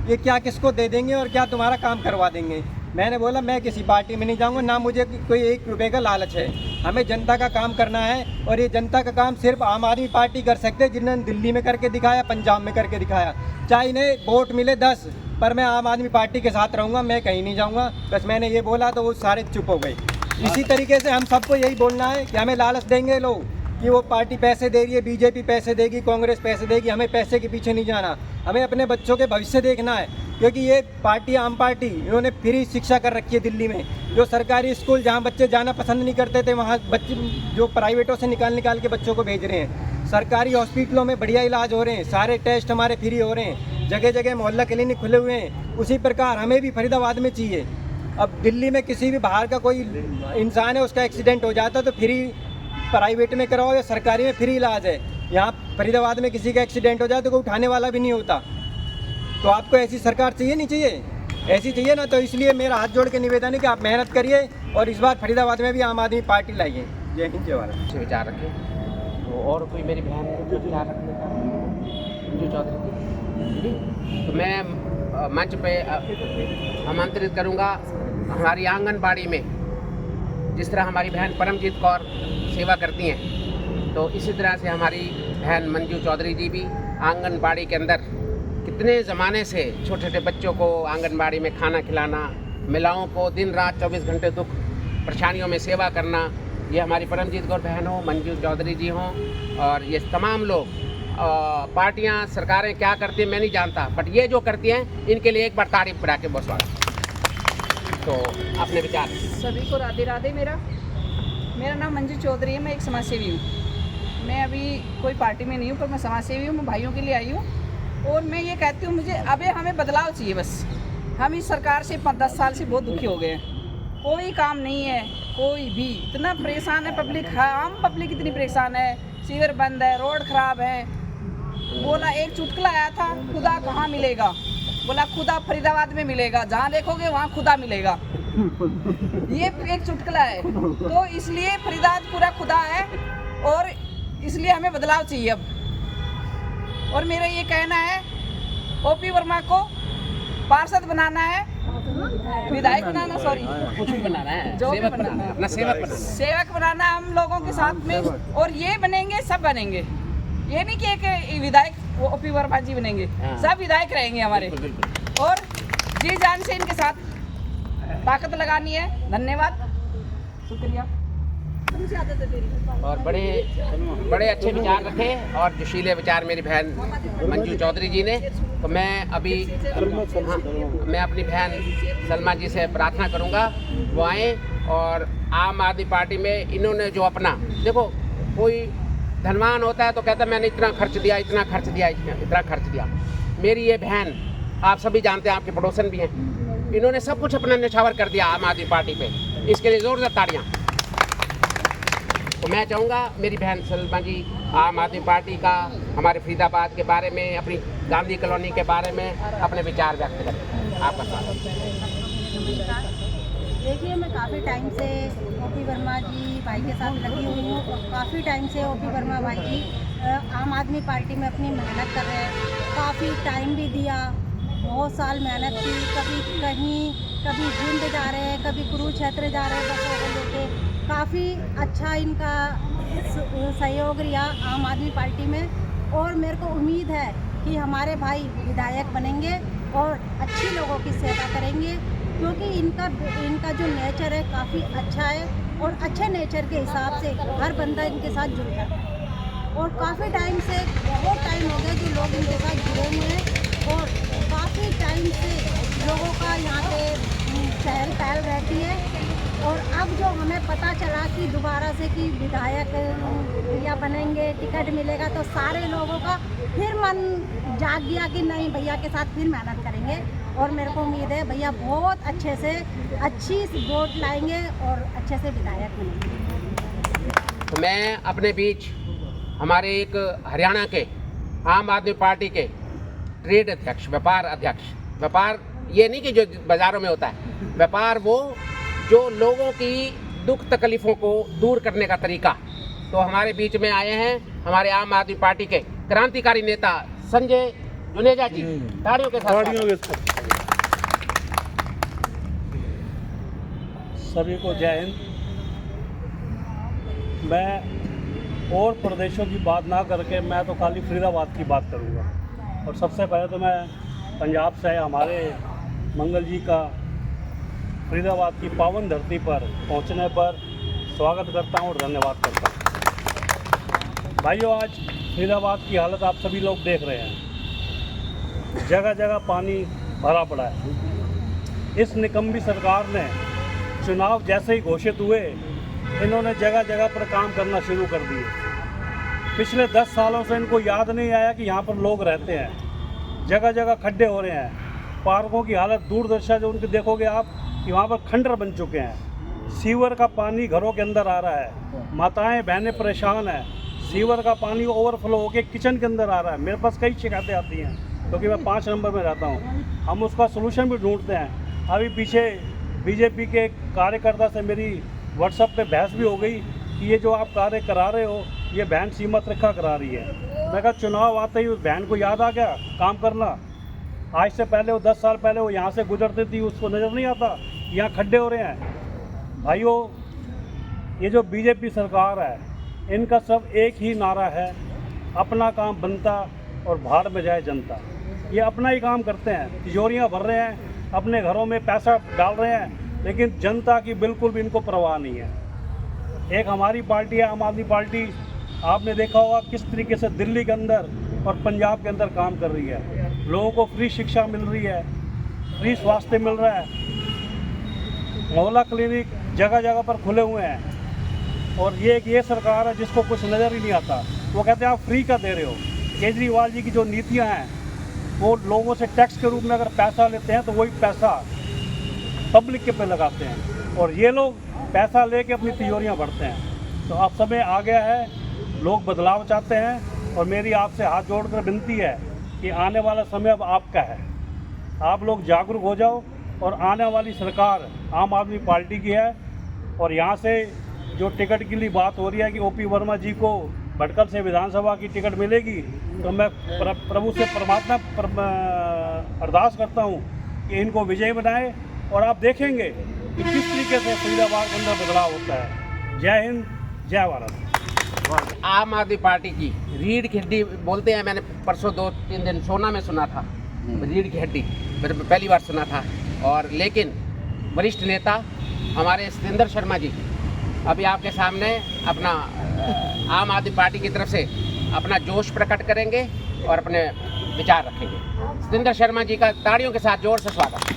ये क्या किसको दे देंगे और क्या तुम्हारा काम करवा देंगे। मैंने बोला मैं किसी पार्टी में नहीं जाऊंगा, ना मुझे कोई 1 रुपये का लालच है। हमें जनता का काम करना है और ये जनता का काम सिर्फ आम आदमी पार्टी कर सकते हैं, जिन्होंने दिल्ली में करके दिखाया, पंजाब में करके दिखाया। चाहे इन्हें वोट मिले 10, पर मैं आम आदमी पार्टी के साथ रहूँगा, मैं कहीं नहीं जाऊँगा। बस मैंने ये बोला तो वो सारे चुप हो गए। इसी तरीके से हम सबको यही बोलना है कि हमें लालच देंगे लोग कि वो पार्टी पैसे दे रही है, बीजेपी पैसे देगी, कांग्रेस पैसे देगी, हमें पैसे के पीछे नहीं जाना। हमें अपने बच्चों के भविष्य देखना है, क्योंकि ये पार्टी आम पार्टी, इन्होंने फ्री शिक्षा कर रखी है दिल्ली में। जो सरकारी स्कूल जहाँ बच्चे जाना पसंद नहीं करते थे, वहाँ बच्चे जो प्राइवेटों से निकाल के बच्चों को भेज रहे हैं। सरकारी हॉस्पिटलों में बढ़िया इलाज हो रहे हैं, सारे टेस्ट हमारे फ्री हो रहे हैं, जगह जगह मोहल्ला क्लिनिक खुले हुए हैं। उसी प्रकार हमें भी फरीदाबाद में चाहिए। अब दिल्ली में किसी भी बाहर का कोई इंसान है, उसका एक्सीडेंट हो जाता है तो फ्री प्राइवेट में कराओ या सरकारी में फ्री इलाज है। यहाँ फरीदाबाद में किसी का एक्सीडेंट हो जाए तो कोई उठाने वाला भी नहीं होता। तो आपको ऐसी सरकार चाहिए नहीं चाहिए? ऐसी चाहिए ना, तो इसलिए मेरा हाथ जोड़ के निवेदन है कि आप मेहनत करिए और इस बार फरीदाबाद में भी आम आदमी पार्टी लाइए। जय हिंद जय भारत। अच्छे विचार रखे। तो और कोई मेरी बहन को विचार रखने का मंजू चौधरी जी, तो मैं मंच पे आमंत्रित करूंगा। हमारी आंगनबाड़ी में जिस तरह हमारी बहन परमजीत कौर सेवा करती हैं, तो इसी तरह से हमारी बहन मंजू चौधरी जी भी आंगनबाड़ी के अंदर कितने ज़माने से छोटे छोटे बच्चों को आंगनबाड़ी में खाना खिलाना, महिलाओं को दिन रात 24 घंटे दुख परेशानियों में सेवा करना, ये हमारी परमजीत कौर बहन हो, मंजू चौधरी जी हों, और ये तमाम लोग। पार्टियां सरकारें क्या करती हैं मैं नहीं जानता, बट ये जो करती हैं इनके लिए एक बार तारीफ करा के बहुत स्वागत। तो अपने विचार। सभी को राधे राधे। मेरा नाम मंजू चौधरी है, मैं एक समाज सेवी हूँ। मैं अभी कोई पार्टी में नहीं हूँ, पर मैं समाज सेवी हूँ, मैं भाइयों के लिए आई हूँ। और मैं ये कहती हूँ, मुझे अभी हमें बदलाव चाहिए बस। हम इस सरकार से 10 साल से बहुत दुखी हो गए हैं, कोई काम नहीं है, कोई भी इतना परेशान है पब्लिक, आम पब्लिक इतनी परेशान है, सीवर बंद है, रोड खराब है। बोला एक चुटकुला आया था, खुदा कहाँ मिलेगा, बोला खुदा फरीदाबाद में मिलेगा, जहाँ देखोगे वहाँ खुदा मिलेगा। ये एक चुटकुला है। तो इसलिए फरीदाबाद पूरा खुदा है, और इसलिए हमें बदलाव चाहिए अब। और मेरा ये कहना है, ओपी वर्मा को पार्षद बनाना है, विधायक बनाना, सॉरी कुछ भी बनाना है, जो भी सेवक बनाना बनाना है, है, अपना सेवक बनाना है। सेवक बनाना है हम लोगों के साथ में। और ये बनेंगे, सब बनेंगे। ये नहीं कि एक विधायक ओपी वर्मा जी बनेंगे, हाँ। सब विधायक रहेंगे हमारे। बिल्कुल, बिल्कुल। और जी जान से इनके साथ ताकत लगानी है। धन्यवाद, शुक्रिया। और बड़े अच्छे विचार रखे और जोशीले विचार मेरी बहन मंजू चौधरी जी ने। तो मैं अभी मैं अपनी बहन सलमा जी से प्रार्थना करूंगा वो आए। और आम आदमी पार्टी में इन्होंने जो अपना, देखो कोई धनवान होता है तो कहता है मैंने इतना खर्च दिया, इतना खर्च दिया, इतना खर्च दिया। मेरी ये बहन, आप सभी जानते हैं, आपके पड़ोसन भी हैं, इन्होंने सब कुछ अपना निछावर कर दिया आम आदमी पार्टी पे। इसके लिए जोरदार ताड़ियाँ। तो मैं चाहूँगा मेरी बहन सलमा जी आम आदमी पार्टी का, हमारे फरीदाबाद के बारे में, अपनी गांधी कॉलोनी के बारे में अपने विचार व्यक्त करें। आपका स्वागत। देखिए, मैं काफ़ी टाइम से ओपी वर्मा जी भाई के साथ लगी हुई हूँ, और काफ़ी टाइम से ओपी वर्मा भाई जी आम आदमी पार्टी में अपनी मेहनत कर रहे हैं। काफ़ी टाइम भी दिया, बहुत साल मेहनत की, कभी कहीं, कभी जिंद जा रहे हैं, कभी कुरुक्षेत्र जा रहे हैं बसों को लेके। काफ़ी अच्छा इनका सहयोग रहा आम आदमी पार्टी में। और मेरे को उम्मीद है कि हमारे भाई विधायक बनेंगे और अच्छी लोगों की सेवा करेंगे, क्योंकि इनका जो नेचर है काफ़ी अच्छा है, और अच्छे नेचर के हिसाब से हर बंदा इनके साथ जुड़ जाता है। और काफ़ी टाइम से, बहुत टाइम हो गया जो लोग इनके साथ जुड़े हुए हैं, और काफ़ी टाइम से लोगों का यहाँ पे चहल पहल रहती है। और अब जो हमें पता चला कि दोबारा से कि विधायक भैया बनेंगे, टिकट मिलेगा, तो सारे लोगों का फिर मन जाग गया कि नहीं, भैया के साथ फिर मेहनत करेंगे। और मेरे को उम्मीद है भैया बहुत अच्छे से अच्छी वोट लाएंगे और अच्छे से विधायक बनेंगे। तो मैं अपने बीच हमारे एक हरियाणा के आम आदमी पार्टी के ट्रेड अध्यक्ष, व्यापार अध्यक्ष, व्यापार ये नहीं कि जो बाज़ारों में होता है, व्यापार वो जो लोगों की दुख तकलीफ़ों को दूर करने का तरीका। तो हमारे बीच में आए हैं हमारे आम आदमी पार्टी के क्रांतिकारी नेता संजय जुनेजा जी। ताड़ियों के साथ सभी को जय हिंद। मैं और प्रदेशों की बात ना करके मैं तो खाली फरीदाबाद की बात करूंगा। और सबसे पहले तो मैं पंजाब से हमारे मंगल जी का फरीदाबाद की पावन धरती पर पहुंचने पर स्वागत करता हूं और धन्यवाद करता हूं। भाइयों, आज फरीदाबाद की हालत आप सभी लोग देख रहे हैं, जगह जगह पानी भरा पड़ा है। इस निकम्मी सरकार ने चुनाव जैसे ही घोषित हुए, इन्होंने जगह जगह पर काम करना शुरू कर दिए। पिछले 10 सालों से इनको याद नहीं आया कि यहाँ पर लोग रहते हैं। जगह जगह खड्डे हो रहे हैं, पार्कों की हालत दूरदर्शा जो उनके देखोगे आप कि वहाँ पर खंडर बन चुके हैं। सीवर का पानी घरों के अंदर आ रहा है, माताएं बहनें परेशान हैं। सीवर का पानी ओवरफ्लो होकर किचन के अंदर आ रहा है। मेरे पास कई शिकायतें आती हैं, क्योंकि मैं 5 नंबर में रहता हूँ। हम उसका सलूशन भी ढूंढते हैं। अभी पीछे बीजेपी के कार्यकर्ता से मेरी व्हाट्सएप पे बहस भी हो गई कि ये जो आप कार्य करा रहे हो ये बहन सीमत रेखा करा रही है। मैं कहा चुनाव आते ही उस बहन को याद आ गया काम करना। आज से पहले वो 10 साल पहले वो यहाँ से गुजरती थी, उसको नज़र नहीं आता यहाँ खड्डे हो रहे हैं। भाइयों, ये जो बीजेपी सरकार है इनका सब एक ही नारा है, अपना काम बनता और भाड़ में जाए जनता। ये अपना ही काम करते हैं, तिजोरियाँ भर रहे हैं, अपने घरों में पैसा डाल रहे हैं, लेकिन जनता की बिल्कुल भी इनको परवाह नहीं है। एक हमारी पार्टी है आम आदमी पार्टी, आपने देखा होगा किस तरीके से दिल्ली के अंदर और पंजाब के अंदर काम कर रही है। लोगों को फ्री शिक्षा मिल रही है, फ्री स्वास्थ्य मिल रहा है, मोहल्ला क्लिनिक जगह जगह पर खुले हुए हैं। और ये सरकार है जिसको कुछ नज़र ही नहीं आता। वो कहते हैं आप फ्री का दे रहे हो। केजरीवाल जी की जो नीतियां हैं वो लोगों से टैक्स के रूप में अगर पैसा लेते हैं तो वही पैसा पब्लिक के पे लगाते हैं, और ये लोग पैसा लेके अपनी तिजोरियां भरते हैं। तो अब समय आ गया है, लोग बदलाव चाहते हैं, और मेरी आपसे हाथ जोड़कर विनती है कि आने वाला समय अब आपका है। आप लोग जागरूक हो जाओ, और आने वाली सरकार आम आदमी पार्टी की है। और यहाँ से जो टिकट के लिए बात हो रही है कि ओपी वर्मा जी को भटकल से विधानसभा की टिकट मिलेगी, तो मैं प्रभु से परमात्मा अरदास करता हूँ कि इनको विजयी बनाए, और आप देखेंगे कि किस तरीके से फरीदाबाद के अंदर बदलाव होता है। जय हिंद, जय भारत। आम आदमी पार्टी की रीढ़ की हड्डी बोलते हैं, मैंने परसों 2-3 दिन सोना में सुना था रीढ़ की हड्डी, पहली बार सुना था। और लेकिन वरिष्ठ नेता हमारे सतेंद्र शर्मा जी अभी आपके सामने अपना आम आदमी पार्टी की तरफ से अपना जोश प्रकट करेंगे और अपने विचार रखेंगे। सतेंद्र शर्मा जी का ताड़ियों के साथ जोर से स्वागत।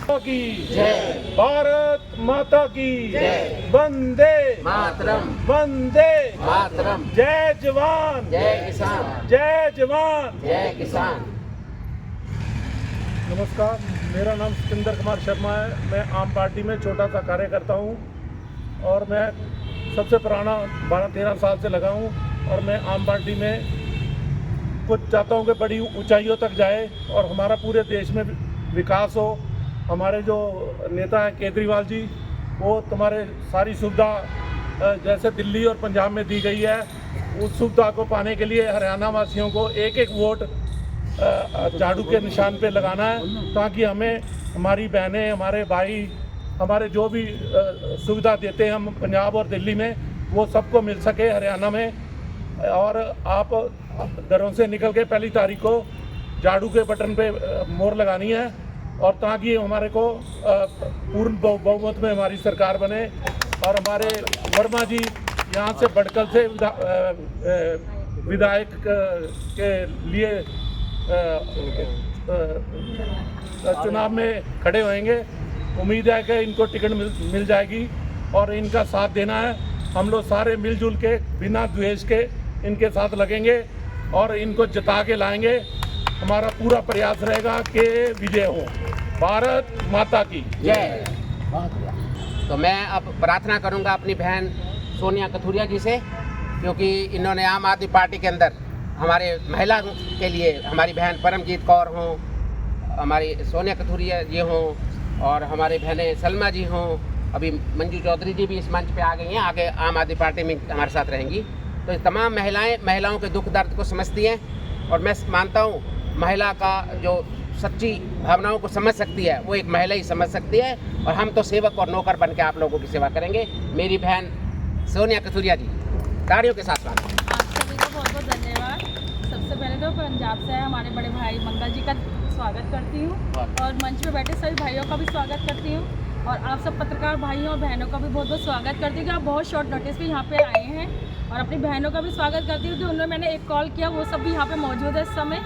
की जय, भारत माता की जय, वंदे मातरम, वंदे मातरम, जय जवान, जय किसान, जय जवान, जय किसान। नमस्कार, मेरा नाम सतेंद्र कुमार शर्मा है। मैं आम पार्टी में छोटा सा कार्यकर्ता हूँ, और मैं सबसे पुराना 12-13 साल से लगा हूँ, और मैं आम पार्टी में कुछ चाहता हूँ कि बड़ी ऊंचाइयों तक जाए और हमारा पूरे देश में विकास हो। हमारे जो नेता हैं केजरीवाल जी, वो तुम्हारे सारी सुविधा जैसे दिल्ली और पंजाब में दी गई है, उस सुविधा को पाने के लिए हरियाणा वासियों को एक एक वोट झाड़ू के निशान पे लगाना है, ताकि हमें हमारी बहनें, हमारे भाई, हमारे जो भी सुविधा देते हैं हम पंजाब और दिल्ली में, वो सबको मिल सके हरियाणा में। और आप घरों से निकल के 1 तारीख को झाड़ू के बटन पे मोहर लगानी है, और ताकि हमारे को पूर्ण बहुमत में हमारी सरकार बने, और हमारे वर्मा जी यहाँ से भटकल से विधायक के लिए चुनाव में खड़े होंगे। उम्मीद है कि इनको टिकट मिल जाएगी, और इनका साथ देना है। हम लोग सारे मिलजुल के बिना द्वेष के इनके साथ लगेंगे और इनको जिता के लाएंगे। हमारा पूरा प्रयास रहेगा कि विजय हो। भारत माता की जय। तो मैं अब प्रार्थना करूंगा अपनी बहन सोनिया कथुरिया जी से, क्योंकि इन्होंने आम आदमी पार्टी के अंदर हमारे महिला के लिए हमारी बहन परमजीत कौर हों, हमारी सोनिया कथुरिया जी हों, और हमारे बहनें सलमा जी हों, अभी मंजू चौधरी जी भी इस मंच पे आ गई हैं, आगे आम आदमी पार्टी में हमारे साथ रहेंगी। तो ये तमाम महिलाओं के दुख दर्द को समझती हैं, और मैं मानता हूँ महिला का जो सच्ची भावनाओं को समझ सकती है वो एक महिला ही समझ सकती है, और हम तो सेवक और नौकर बन के आप लोगों की सेवा करेंगे। मेरी बहन सोनिया कथुरिया जी, ताड़ियों के साथ स्वागत। आप सभी को बहुत बहुत धन्यवाद। सबसे पहले तो पंजाब से हमारे बड़े भाई मंगल जी का स्वागत करती हूँ, और मंच पे बैठे सभी भाइयों का भी स्वागत करती हूँ, और आप सब पत्रकार भाइयों और बहनों का भी बहुत बहुत स्वागत करती हूँ कि आप बहुत शॉर्ट नोटिस पे यहाँ पे आए हैं, और अपनी बहनों का भी स्वागत करती हूँ कि उन्होंने मैंने एक कॉल किया, वो सब भी यहाँ पे मौजूद है इस समय।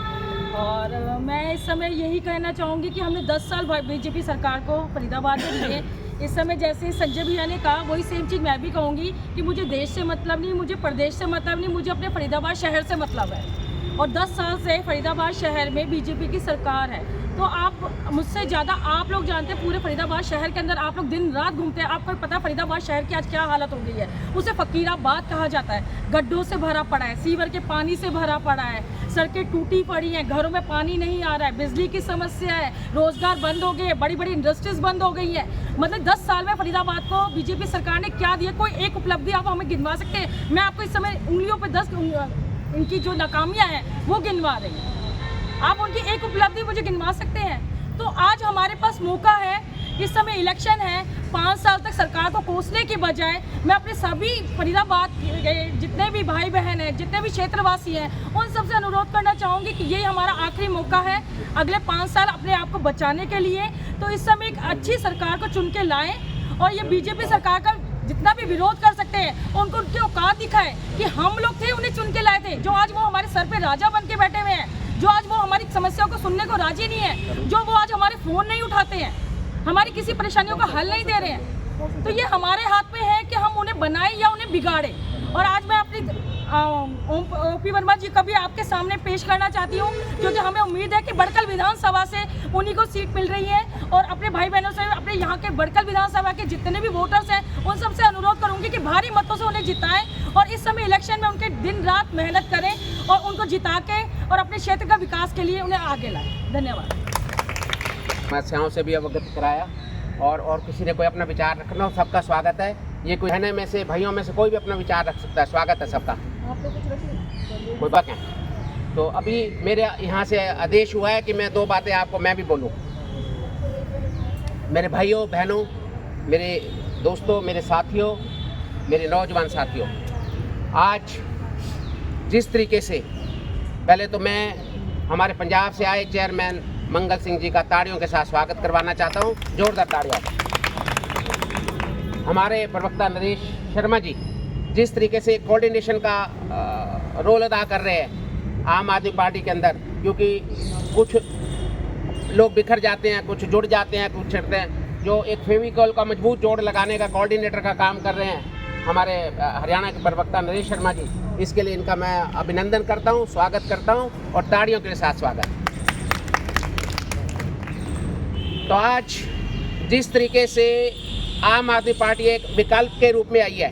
और मैं इस समय यही कहना चाहूँगी कि हमने 10 साल बीजेपी सरकार को फरीदाबाद में दिए। इस समय जैसे संजय भैया ने कहा वही सेम चीज़ मैं भी कहूँगी कि मुझे देश से मतलब नहीं, मुझे प्रदेश से मतलब नहीं, मुझे अपने फरीदाबाद शहर से मतलब है। और 10 साल से फरीदाबाद शहर में बीजेपी की सरकार है, तो आप मुझसे ज़्यादा आप लोग जानते हैं पूरे फरीदाबाद शहर के अंदर आप लोग दिन रात घूमते हैं, आपको पता है फरीदाबाद शहर की आज क्या हालत हो गई है। उसे फकीराबाद कहा जाता है, गड्ढों से भरा पड़ा है, सीवर के पानी से भरा पड़ा है, सड़कें टूटी पड़ी हैं, घरों में पानी नहीं आ रहा है, बिजली की समस्या है, रोजगार बंद हो गए, बड़ी बड़ी इंडस्ट्रीज बंद हो गई हैं। मतलब 10 साल में फरीदाबाद को बीजेपी सरकार ने क्या दिया, कोई एक उपलब्धि आप हमें गिनवा सकते हैं? मैं आपको इस समय उंगलियों पे 10 इनकी जो नाकामियां हैं वो गिनवा रही हैं। आप उनकी एक उपलब्धि मुझे गिनवा सकते हैं? तो आज हमारे पास मौका है, इस समय इलेक्शन है, 5 साल तक सरकार को कोसने की बजाय मैं अपने सभी फरीदाबाद के जितने भी भाई बहन हैं, जितने भी क्षेत्रवासी हैं, उन सबसे अनुरोध करना चाहूँगी कि यही हमारा आखिरी मौका है अगले 5 साल अपने आप को बचाने के लिए। तो इस समय एक अच्छी सरकार को चुन के लाएँ और ये बीजेपी सरकार का जितना भी विरोध कर सकते हैं उनको उनकी औकात दिखाए कि हम लोग थे उन्हें चुन के लाए थे, जो आज वो हमारे सर पे राजा बन के बैठे हुए हैं, जो आज वो हमारी समस्याओं को सुनने को राजी नहीं है, जो वो आज हमारे फ़ोन नहीं उठाते हैं, हमारी किसी परेशानियों का हल नहीं दे रहे हैं। तो ये हमारे हाथ में है कि हम उन्हें बनाएं या उन्हें बिगाड़ें। और आज मैं अपनी ओपी वर्मा जी का भी आपके सामने पेश करना चाहती हूँ, क्योंकि हमें उम्मीद है कि बड़कल विधानसभा से उन्हीं को सीट मिल रही है। और अपने भाई बहनों से, अपने यहाँ के बड़कल विधानसभा के जितने भी वोटर्स हैं, उन सबसे अनुरोध करूँगी कि भारी मतों से उन्हें जिताएं और इस समय इलेक्शन में उनके दिन रात मेहनत करें और उनको जिता के और अपने क्षेत्र का विकास के लिए उन्हें आगे लाएं। धन्यवाद। समस्याओं से भी अवगत कराया और किसी ने कोई अपना विचार रखना हो, सबका स्वागत है। ये कोई बहने में से, भाइयों में से कोई भी अपना विचार रख सकता है, स्वागत है सबका, कोई बात नहीं। तो अभी मेरे यहाँ से आदेश हुआ है कि मैं 2 बातें आपको मैं भी बोलूँ। मेरे भाइयों बहनों, मेरे दोस्तों, मेरे साथियों, मेरे नौजवान साथियों, आज जिस तरीके से, पहले तो मैं हमारे पंजाब से आए चेयरमैन मंगल सिंह जी का ताड़ियों के साथ स्वागत करवाना चाहता हूँ, जोरदार ताड़ियों। हमारे प्रवक्ता नरेश शर्मा जी जिस तरीके से कोऑर्डिनेशन का रोल अदा कर रहे हैं आम आदमी पार्टी के अंदर, क्योंकि कुछ लोग बिखर जाते हैं, कुछ जुड़ जाते हैं, कुछ छटते हैं, जो एक फेविकॉल का मजबूत जोड़ लगाने का कोऑर्डिनेटर का काम कर रहे हैं हमारे हरियाणा के प्रवक्ता नरेश शर्मा जी। इसके लिए इनका मैं अभिनंदन करता हूं, स्वागत करता हूं और ताड़ियों के साथ स्वागत। तो आज जिस तरीके से आम आदमी पार्टी एक विकल्प के रूप में आई है,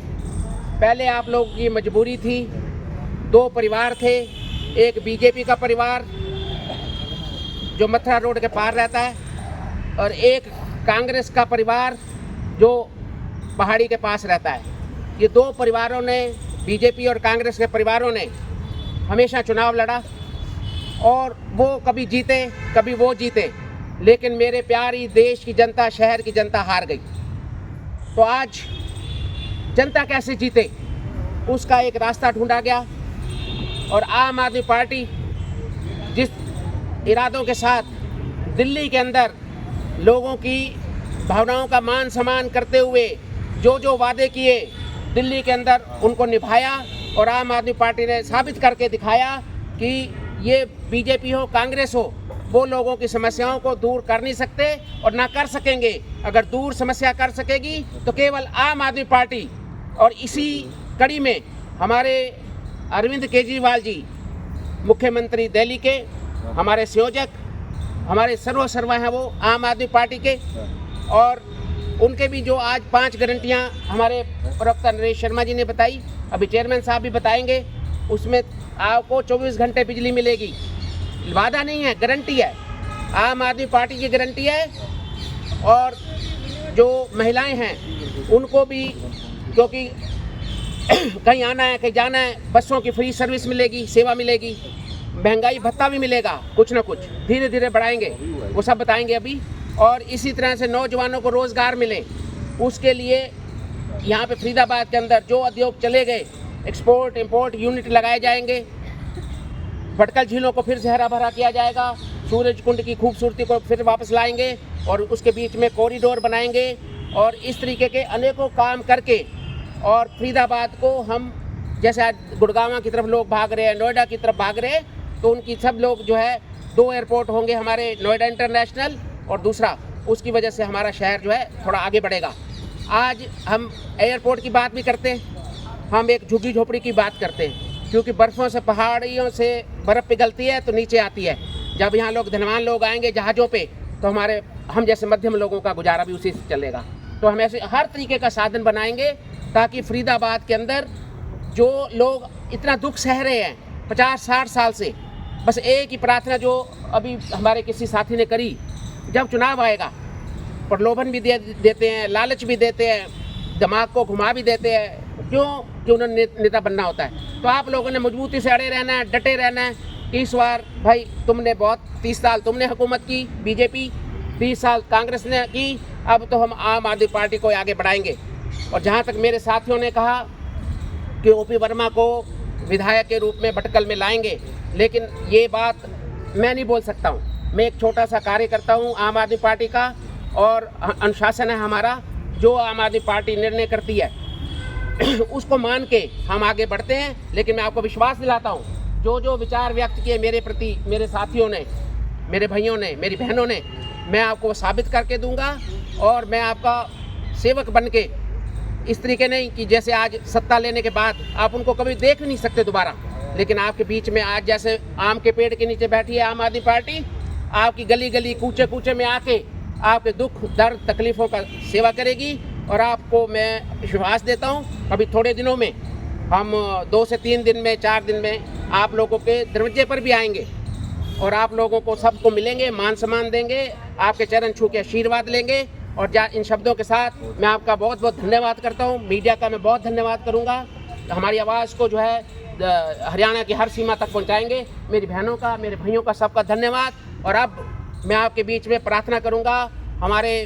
पहले आप लोगों की मजबूरी थी, 2 परिवार थे, एक बीजेपी का परिवार जो मथुरा रोड के पार रहता है और एक कांग्रेस का परिवार जो पहाड़ी के पास रहता है। ये 2 परिवारों ने, बीजेपी और कांग्रेस के परिवारों ने हमेशा चुनाव लड़ा और वो कभी जीते कभी वो जीते, लेकिन मेरे प्यारी देश की जनता, शहर की जनता हार गई। तो आज जनता कैसे जीते उसका एक रास्ता ढूंढा गया और आम आदमी पार्टी जिस इरादों के साथ दिल्ली के अंदर लोगों की भावनाओं का मान सम्मान करते हुए जो जो वादे किए दिल्ली के अंदर उनको निभाया और आम आदमी पार्टी ने साबित करके दिखाया कि ये बीजेपी हो कांग्रेस हो, वो लोगों की समस्याओं को दूर कर नहीं सकते और ना कर सकेंगे। अगर दूर समस्या कर सकेगी तो केवल आम आदमी पार्टी। और इसी कड़ी में हमारे अरविंद केजरीवाल जी, मुख्यमंत्री दिल्ली के, हमारे संयोजक, हमारे सर्वा हैं वो आम आदमी पार्टी के, और उनके भी जो आज 5 गारंटियां हमारे प्रवक्ता नरेश शर्मा जी ने बताई, अभी चेयरमैन साहब भी बताएंगे। उसमें आपको 24 घंटे बिजली मिलेगी, वादा नहीं है, गारंटी है, आम आदमी पार्टी की गारंटी है। और जो महिलाएं हैं उनको भी, क्योंकि कहीं आना है कहीं जाना है, बसों की फ्री सर्विस मिलेगी, सेवा मिलेगी, महंगाई भत्ता भी मिलेगा, कुछ ना कुछ धीरे धीरे बढ़ाएंगे, वो सब बताएंगे अभी। और इसी तरह से नौजवानों को रोज़गार मिले, उसके लिए यहाँ पे फरीदाबाद के अंदर जो उद्योग चले गए, एक्सपोर्ट इंपोर्ट यूनिट लगाए जाएंगे, भटकल झीलों को फिर से हरा भरा किया जाएगा, सूरज कुंड की खूबसूरती को फिर वापस लाएंगे और उसके बीच में कॉरिडोर बनाएंगे। और इस तरीके के अनेकों काम करके और फरीदाबाद को हम, जैसे आज गुड़गांव की तरफ लोग भाग रहे हैं, नोएडा की तरफ भाग रहे हैं, तो उनकी सब लोग जो है 2 एयरपोर्ट होंगे हमारे, नोएडा इंटरनेशनल और दूसरा, उसकी वजह से हमारा शहर जो है थोड़ा आगे बढ़ेगा। आज हम एयरपोर्ट की बात भी करते हैं, हम एक झुग्गी झोपड़ी की बात करते हैं, क्योंकि बर्फ़ों से, पहाड़ियों से बर्फ़ पिघलती है तो नीचे आती है। जब यहाँ लोग, धनवान लोग आएंगे जहाज़ों पे, तो हम जैसे मध्यम लोगों का गुजारा भी उसी से चलेगा। तो हम ऐसे हर तरीके का साधन बनाएंगे ताकि फरीदाबाद के अंदर जो लोग इतना दुख सह रहे हैं 50-60 साल से, बस एक ही प्रार्थना जो अभी हमारे किसी साथी ने करी, जब चुनाव आएगा प्रलोभन भी देते हैं, लालच भी देते हैं, दिमाग को घुमा भी देते हैं, क्यों कि उन्हें नेता बनना होता है। तो आप लोगों ने मजबूती से अड़े रहना है, डटे रहना है कि इस बार भाई तुमने 30 साल तुमने हुकूमत की बीजेपी, 30 साल कांग्रेस ने की, अब तो हम आम आदमी पार्टी को आगे बढ़ाएंगे। और जहाँ तक मेरे साथियों ने कहा कि ओपी वर्मा को विधायक के रूप में भटकल में लाएंगे, लेकिन ये बात मैं नहीं बोल सकता हूँ। मैं एक छोटा सा कार्यकर्ता हूँ आम आदमी पार्टी का, और अनुशासन है हमारा, जो आम आदमी पार्टी निर्णय करती है उसको मान के हम आगे बढ़ते हैं। लेकिन मैं आपको विश्वास दिलाता हूँ, जो जो विचार व्यक्त किए मेरे प्रति मेरे साथियों ने, मेरे भाइयों ने, मेरी बहनों ने, मैं आपको साबित करके दूंगा। और मैं आपका सेवक बन के, इस तरीके नहीं कि जैसे आज सत्ता लेने के बाद आप उनको कभी देख नहीं सकते दोबारा, लेकिन आपके बीच में आज जैसे आम के पेड़ के नीचे बैठी है आम आदमी पार्टी, आपकी गली गली कूचे कूचे में आके आपके दुख दर्द तकलीफ़ों का सेवा करेगी। और आपको मैं विश्वास देता हूँ अभी थोड़े दिनों में हम 2 से 3 दिन में, 4 दिन में आप लोगों के दरवाजे पर भी आएंगे और आप लोगों को सबको मिलेंगे, मान सम्मान देंगे, आपके चरण छू के आशीर्वाद लेंगे। और इन शब्दों के साथ मैं आपका बहुत बहुत धन्यवाद करता हूँ। मीडिया का मैं बहुत धन्यवाद करूँगा, हमारी आवाज़ को जो है हरियाणा की हर सीमा तक पहुँचाएंगे। मेरी बहनों का, मेरे भाइयों का सबका धन्यवाद। और अब मैं आपके बीच में प्रार्थना करूँगा, हमारे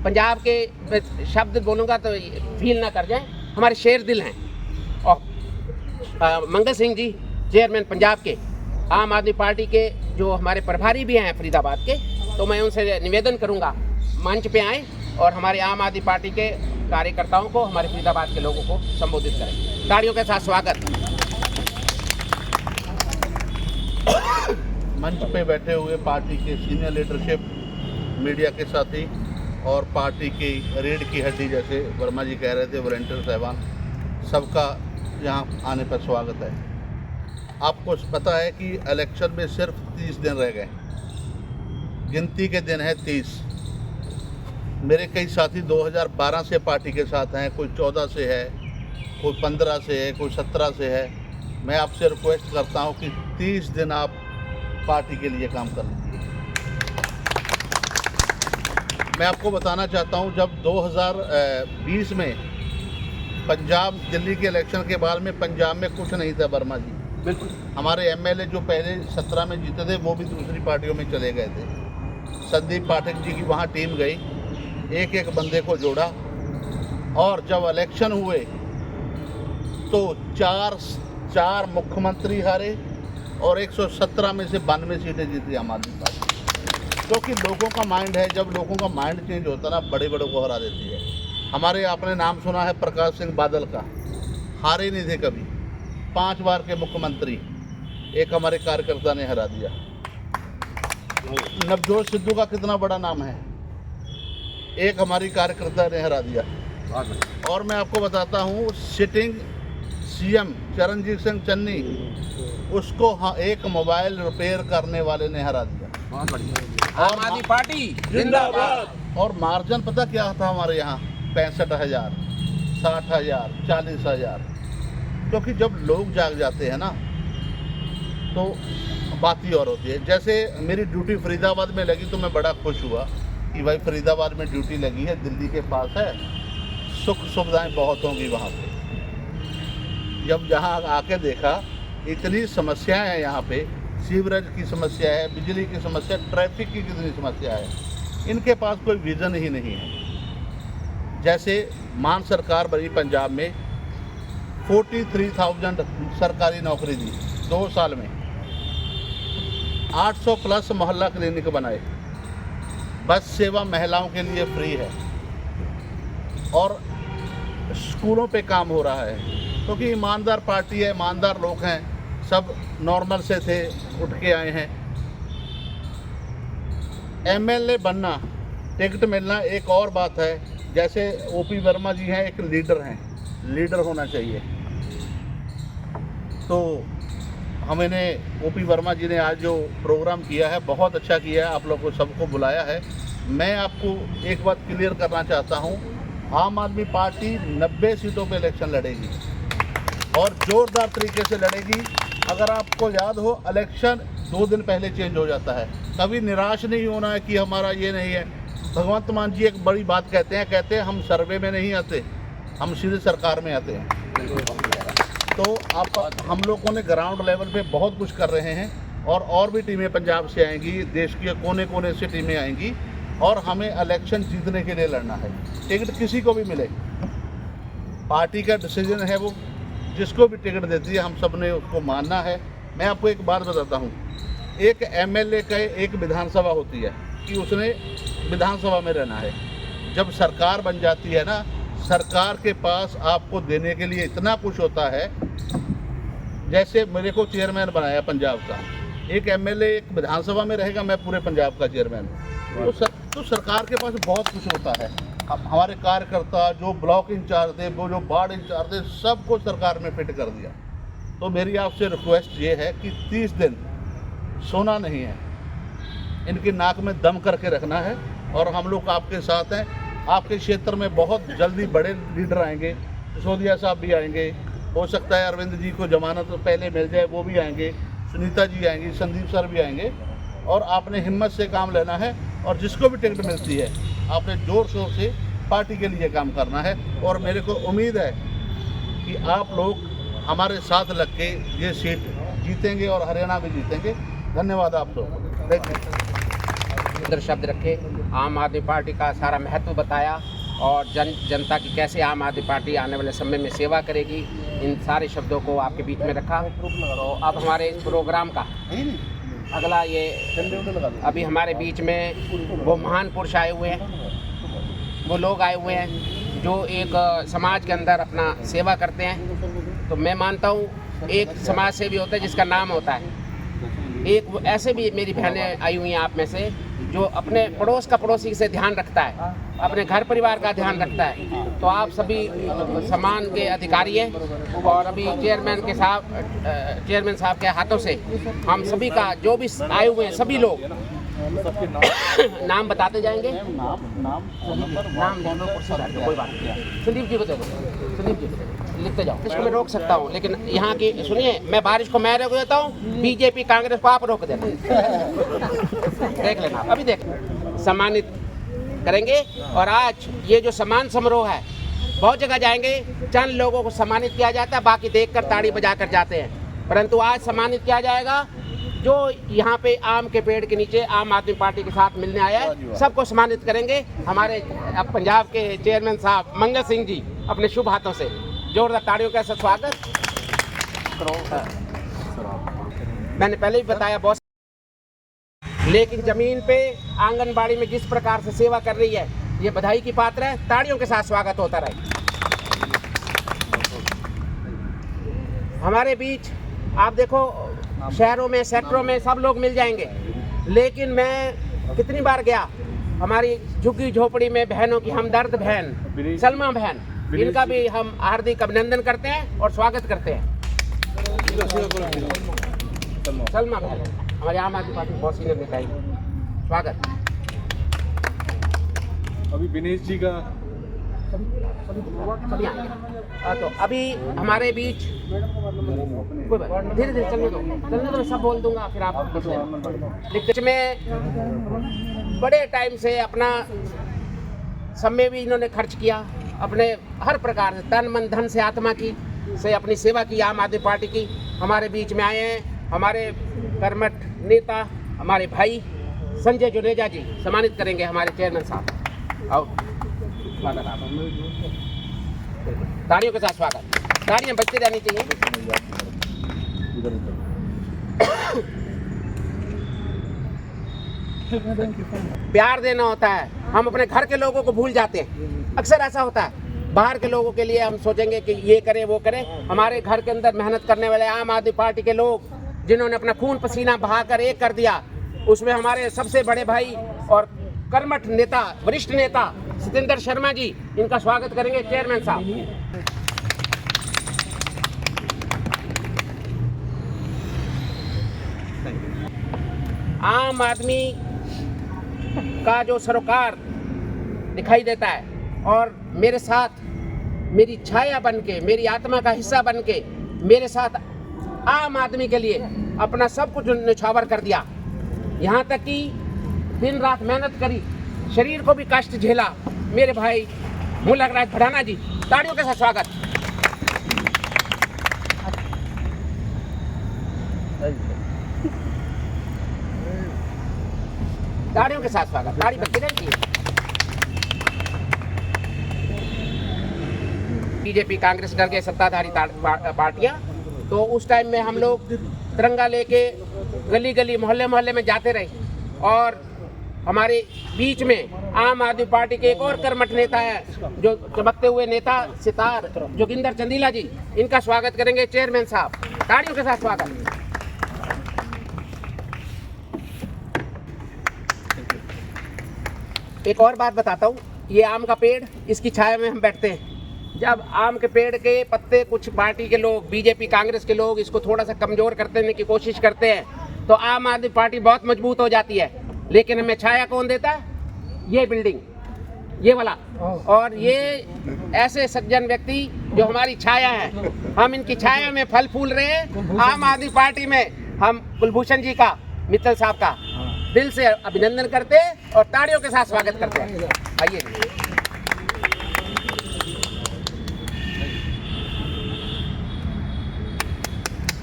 पंजाब के शब्द बोलूँगा तो फील ना कर जाएं, हमारे शेर दिल हैं। और मंगल सिंह जी चेयरमैन पंजाब के, आम आदमी पार्टी के जो हमारे प्रभारी भी हैं फरीदाबाद के, तो मैं उनसे निवेदन करूँगा मंच पे आएँ और हमारे आम आदमी पार्टी के कार्यकर्ताओं को, हमारे फरीदाबाद के लोगों को संबोधित करें। तालियों के साथ स्वागत। मंच पे बैठे हुए पार्टी के सीनियर लीडरशिप, मीडिया के साथी और पार्टी की रीढ़ की हड्डी जैसे वर्मा जी कह रहे थे, वॉलंटियर साहबान, सबका यहाँ आने पर स्वागत है। आपको पता है कि इलेक्शन में सिर्फ 30 दिन रह गए, गिनती के दिन है 30। मेरे कई साथी 2012 से पार्टी के साथ हैं, कोई 14 से है, कोई 15 से है, कोई 17 से है। मैं आपसे रिक्वेस्ट करता हूँ कि 30 दिन आप पार्टी के लिए काम कर लीजिए। मैं आपको बताना चाहता हूँ, जब 2020 में पंजाब दिल्ली के इलेक्शन के बाद में पंजाब में कुछ नहीं था वर्मा जी, बिल्कुल हमारे एमएलए जो पहले 17 में जीते थे वो भी दूसरी पार्टियों में चले गए थे। संदीप पाठक जी की वहाँ टीम गई, एक एक बंदे को जोड़ा, और जब इलेक्शन हुए तो चार मुख्यमंत्री हारे और 117 में से 92 सीटें जीती आम आदमी पार्टी। क्योंकि लोगों का माइंड है, जब लोगों का माइंड चेंज होता है ना, बड़े बड़ों को हरा देती है। हमारे आपने नाम सुना है प्रकाश सिंह बादल का, हारे नहीं थे कभी, 5 बार के मुख्यमंत्री, एक हमारे कार्यकर्ता ने हरा दिया। नवजोत सिद्धू का कितना बड़ा नाम है, एक हमारी कार्यकर्ता ने हरा दिया। और मैं आपको बताता हूँ, सिटिंग सीएम चरणजीत सिंह चन्नी, उसको एक मोबाइल रिपेयर करने वाले ने हरा दिया। बहुत बढ़िया, आम आदमी पार्टी जिंदाबाद। और मार्जिन पता क्या था हमारे यहाँ, 65,000, 60,000, 40,000। क्योंकि जब लोग जाग जाते हैं ना तो बात ही और होती है। जैसे मेरी ड्यूटी फरीदाबाद में लगी तो मैं बड़ा खुश हुआ कि भाई फरीदाबाद में ड्यूटी लगी है, दिल्ली के पास है, सुख सुविधाएं बहुत होंगी वहाँ पे। जब जहाँ आके देखा इतनी समस्याएं हैं यहाँ पे, सीवरेज की समस्या है, बिजली की समस्या, ट्रैफिक की कितनी समस्या है, इनके पास कोई विज़न ही नहीं है। जैसे मान सरकार बनी पंजाब में, 43,000 सरकारी नौकरी दी 2 साल में, 800 प्लस मोहल्ला क्लिनिक बनाए, बस सेवा महिलाओं के लिए फ्री है, और स्कूलों पे काम हो रहा है। क्योंकि ईमानदार पार्टी है, ईमानदार लोग हैं, सब नॉर्मल से थे, उठ के आए हैं। एमएलए बनना, टिकट मिलना एक और बात है। जैसे ओपी वर्मा जी हैं, एक लीडर हैं, लीडर होना चाहिए। तो इन्हें ओपी वर्मा जी ने आज जो प्रोग्राम किया है बहुत अच्छा किया है, आप लोग को सबको बुलाया है। मैं आपको एक बात क्लियर करना चाहता हूँ, आम आदमी पार्टी 90 सीटों पे इलेक्शन लड़ेगी और ज़ोरदार तरीके से लड़ेगी। अगर आपको याद हो, इलेक्शन 2 दिन पहले चेंज हो जाता है। कभी निराश नहीं होना है कि हमारा ये नहीं है। भगवंत मान जी एक बड़ी बात कहते हैं हम सर्वे में नहीं आते, हम सीधे सरकार में आते हैं। तो हम लोगों ने ग्राउंड लेवल पे बहुत कुछ कर रहे हैं और भी टीमें पंजाब से आएंगी, देश के कोने कोने से टीमें आएंगी और हमें इलेक्शन जीतने के लिए लड़ना है। टिकट किसी को भी मिले, पार्टी का डिसीजन है, वो जिसको भी टिकट देती है हम सब ने उसको मानना है। मैं आपको एक बात बताता हूँ, एक एमएलए का एक विधानसभा होती है कि उसने विधानसभा में रहना है। जब सरकार बन जाती है ना, सरकार के पास आपको देने के लिए इतना कुछ होता है। जैसे मेरे को चेयरमैन बनाया पंजाब का, एक एमएलए एक विधानसभा में रहेगा, मैं पूरे पंजाब का चेयरमैन हूँ। तो सरकार के पास बहुत कुछ होता है। अब हमारे कार्यकर्ता जो ब्लॉक इंचार्ज थे, वो जो वार्ड इंचार्ज थे, सबको सरकार ने फिट कर दिया। तो मेरी आपसे रिक्वेस्ट ये है कि 30 दिन सोना नहीं है, इनकी नाक में दम करके रखना है और हम लोग आपके साथ हैं। आपके क्षेत्र में बहुत जल्दी बड़े लीडर आएंगे, सिसोदिया साहब भी आएंगे, हो सकता है अरविंद जी को जमानत पहले मिल जाए, वो भी आएंगे, सुनीता जी आएंगी, संदीप सर भी आएंगे। और आपने हिम्मत से काम लेना है और जिसको भी टिकट मिलती है आपने जोर शोर से पार्टी के लिए काम करना है। और मेरे को उम्मीद है कि आप लोग हमारे साथ लग के ये सीट जीतेंगे और हरियाणा भी जीतेंगे। धन्यवाद आप लोग। Thank you. इधर शब्द रखे, आम आदमी पार्टी का सारा महत्व बताया और जनता की कैसे आम आदमी पार्टी आने वाले समय में सेवा करेगी, इन सारे शब्दों को आपके बीच में रखा। तो अब हमारे इस प्रोग्राम का अगला ये अभी हमारे बीच में वो महान पुरुष आए हुए हैं, वो लोग आए हुए हैं जो एक समाज के अंदर अपना सेवा करते हैं। तो मैं मानता हूँ एक समाज सेवी होता है जिसका नाम होता है। एक ऐसे भी मेरी बहनें आई हुई हैं आप में से जो अपने पड़ोस का पड़ोसी से ध्यान रखता है, अपने घर परिवार का ध्यान रखता है। तो आप सभी सम्मान के अधिकारी हैं और अभी चेयरमैन साहब के हाथों से हम सभी का जो भी आए हुए हैं सभी लोग नाम बताते जाएंगे। नाम कोई बात नहीं, संदीप जी को दे दो, संदीप जी लिखते जाओ। इसको मैं रोक सकता हूँ, लेकिन यहाँ की सुनिए, मैं बारिश को मैं रोक देता हूँ, बीजेपी कांग्रेस को आप रोक देना। देख लेना, अभी देख सम्मानित करेंगे। और आज ये जो सम्मान समारोह है, बहुत जगह जाएंगे, चंद लोगों को सम्मानित किया जाता है, बाकी देखकर ताड़ी बजा कर जाते हैं। परंतु आज सम्मानित किया जाएगा जो यहाँ पे आम के पेड़ के नीचे आम आदमी पार्टी के साथ मिलने आया है, सबको सम्मानित करेंगे। हमारे पंजाब के चेयरमैन साहब मंगल सिंह जी अपने शुभ हाथों से जोरदार ताड़ियों का स्वागत। मैंने पहले भी बताया बहुत, लेकिन जमीन पे आंगनबाड़ी में जिस प्रकार से सेवा कर रही है, ये बधाई की पात्र है। ताड़ियों के साथ स्वागत होता रहे। हमारे बीच आप देखो शहरों में सेक्टरों में सब लोग मिल जाएंगे, लेकिन मैं कितनी बार गया हमारी झुग्गी झोपड़ी में बहनों की हमदर्द बहन सलमा बहन, इनका भी हम हार्दिक अभिनंदन करते हैं और स्वागत करते हैं। सलमा बहन हमारे आम आदमी पार्टी बहुत सीनियर नेता है, स्वागत। अभी दिनेश जी का सभी आएंगे। तो अभी हमारे बीच धीरे धीरे चलने दो, मैं सब बोल दूंगा, फिर आप लिखते में बड़े टाइम से अपना समय भी इन्होंने खर्च किया, अपने हर प्रकार से तन मन धन से आत्मा की से अपनी सेवा की आम आदमी पार्टी की। हमारे बीच में आए हैं हमारे कर्मठ नेता, हमारे भाई संजय जुनेजा जी, सम्मानित करेंगे हमारे चेयरमैन साहब। आओ, स्वागत आप, तालियों के साथ स्वागत। तालियां बजती रहनी चाहिए। प्यार देना होता है, हम अपने घर के लोगों को भूल जाते हैं, अक्सर ऐसा होता है। बाहर के लोगों के लिए हम सोचेंगे कि ये करें वो करें, हमारे घर के अंदर मेहनत करने वाले आम आदमी पार्टी के लोग जिन्होंने अपना खून पसीना बहाकर एक कर दिया, उसमें हमारे सबसे बड़े भाई और कर्मठ नेता, वरिष्ठ नेता सतेंद्र शर्मा जी, इनका स्वागत करेंगे चेयरमैन साहब। आम आदमी का जो सरोकार दिखाई देता है और मेरे साथ मेरी छाया बन के, मेरी आत्मा का हिस्सा बन के मेरे साथ आम आदमी के लिए अपना सब कुछ न्यौछावर कर दिया। यहाँ तक कि दिन रात मेहनत करी, शरीर को भी कष्ट झेला। मेरे भाई मुलक राज भड़ाना जी, ताड़ियों के साथ स्वागत। ताड़ियों के साथ स्वागत, ताड़ी बजती रहती है। बीजेपी कांग्रेस डर गए सत्ताधारी पार्टियां, तो उस टाइम में हम लोग तिरंगा लेके गली गली मोहल्ले मोहल्ले में जाते रहे। और हमारे बीच में आम आदमी पार्टी के एक और कर्मठ नेता है, जो चमकते हुए नेता सितार जोगिंदर चंदीला जी, इनका स्वागत करेंगे चेयरमैन साहब, ताड़ियों के साथ स्वागत। एक और बात बताता हूँ, ये आम का पेड़, इसकी छाया में हम बैठते हैं। जब आम के पेड़ के पत्ते कुछ पार्टी के लोग, बीजेपी कांग्रेस के लोग इसको थोड़ा सा कमजोर करने की कोशिश करते हैं, तो आम आदमी पार्टी बहुत मजबूत हो जाती है। लेकिन हमें छाया कौन देता है? ये बिल्डिंग, ये वाला। और ये ऐसे सज्जन व्यक्ति जो हमारी छाया है, हम इनकी छाया में फल फूल रहे हैं। आम आदमी पार्टी में हम कुलभूषण जी का, मित्तल साहब का दिल से अभिनंदन करते हैं और ताड़ियों के साथ स्वागत करते हैं। आइए,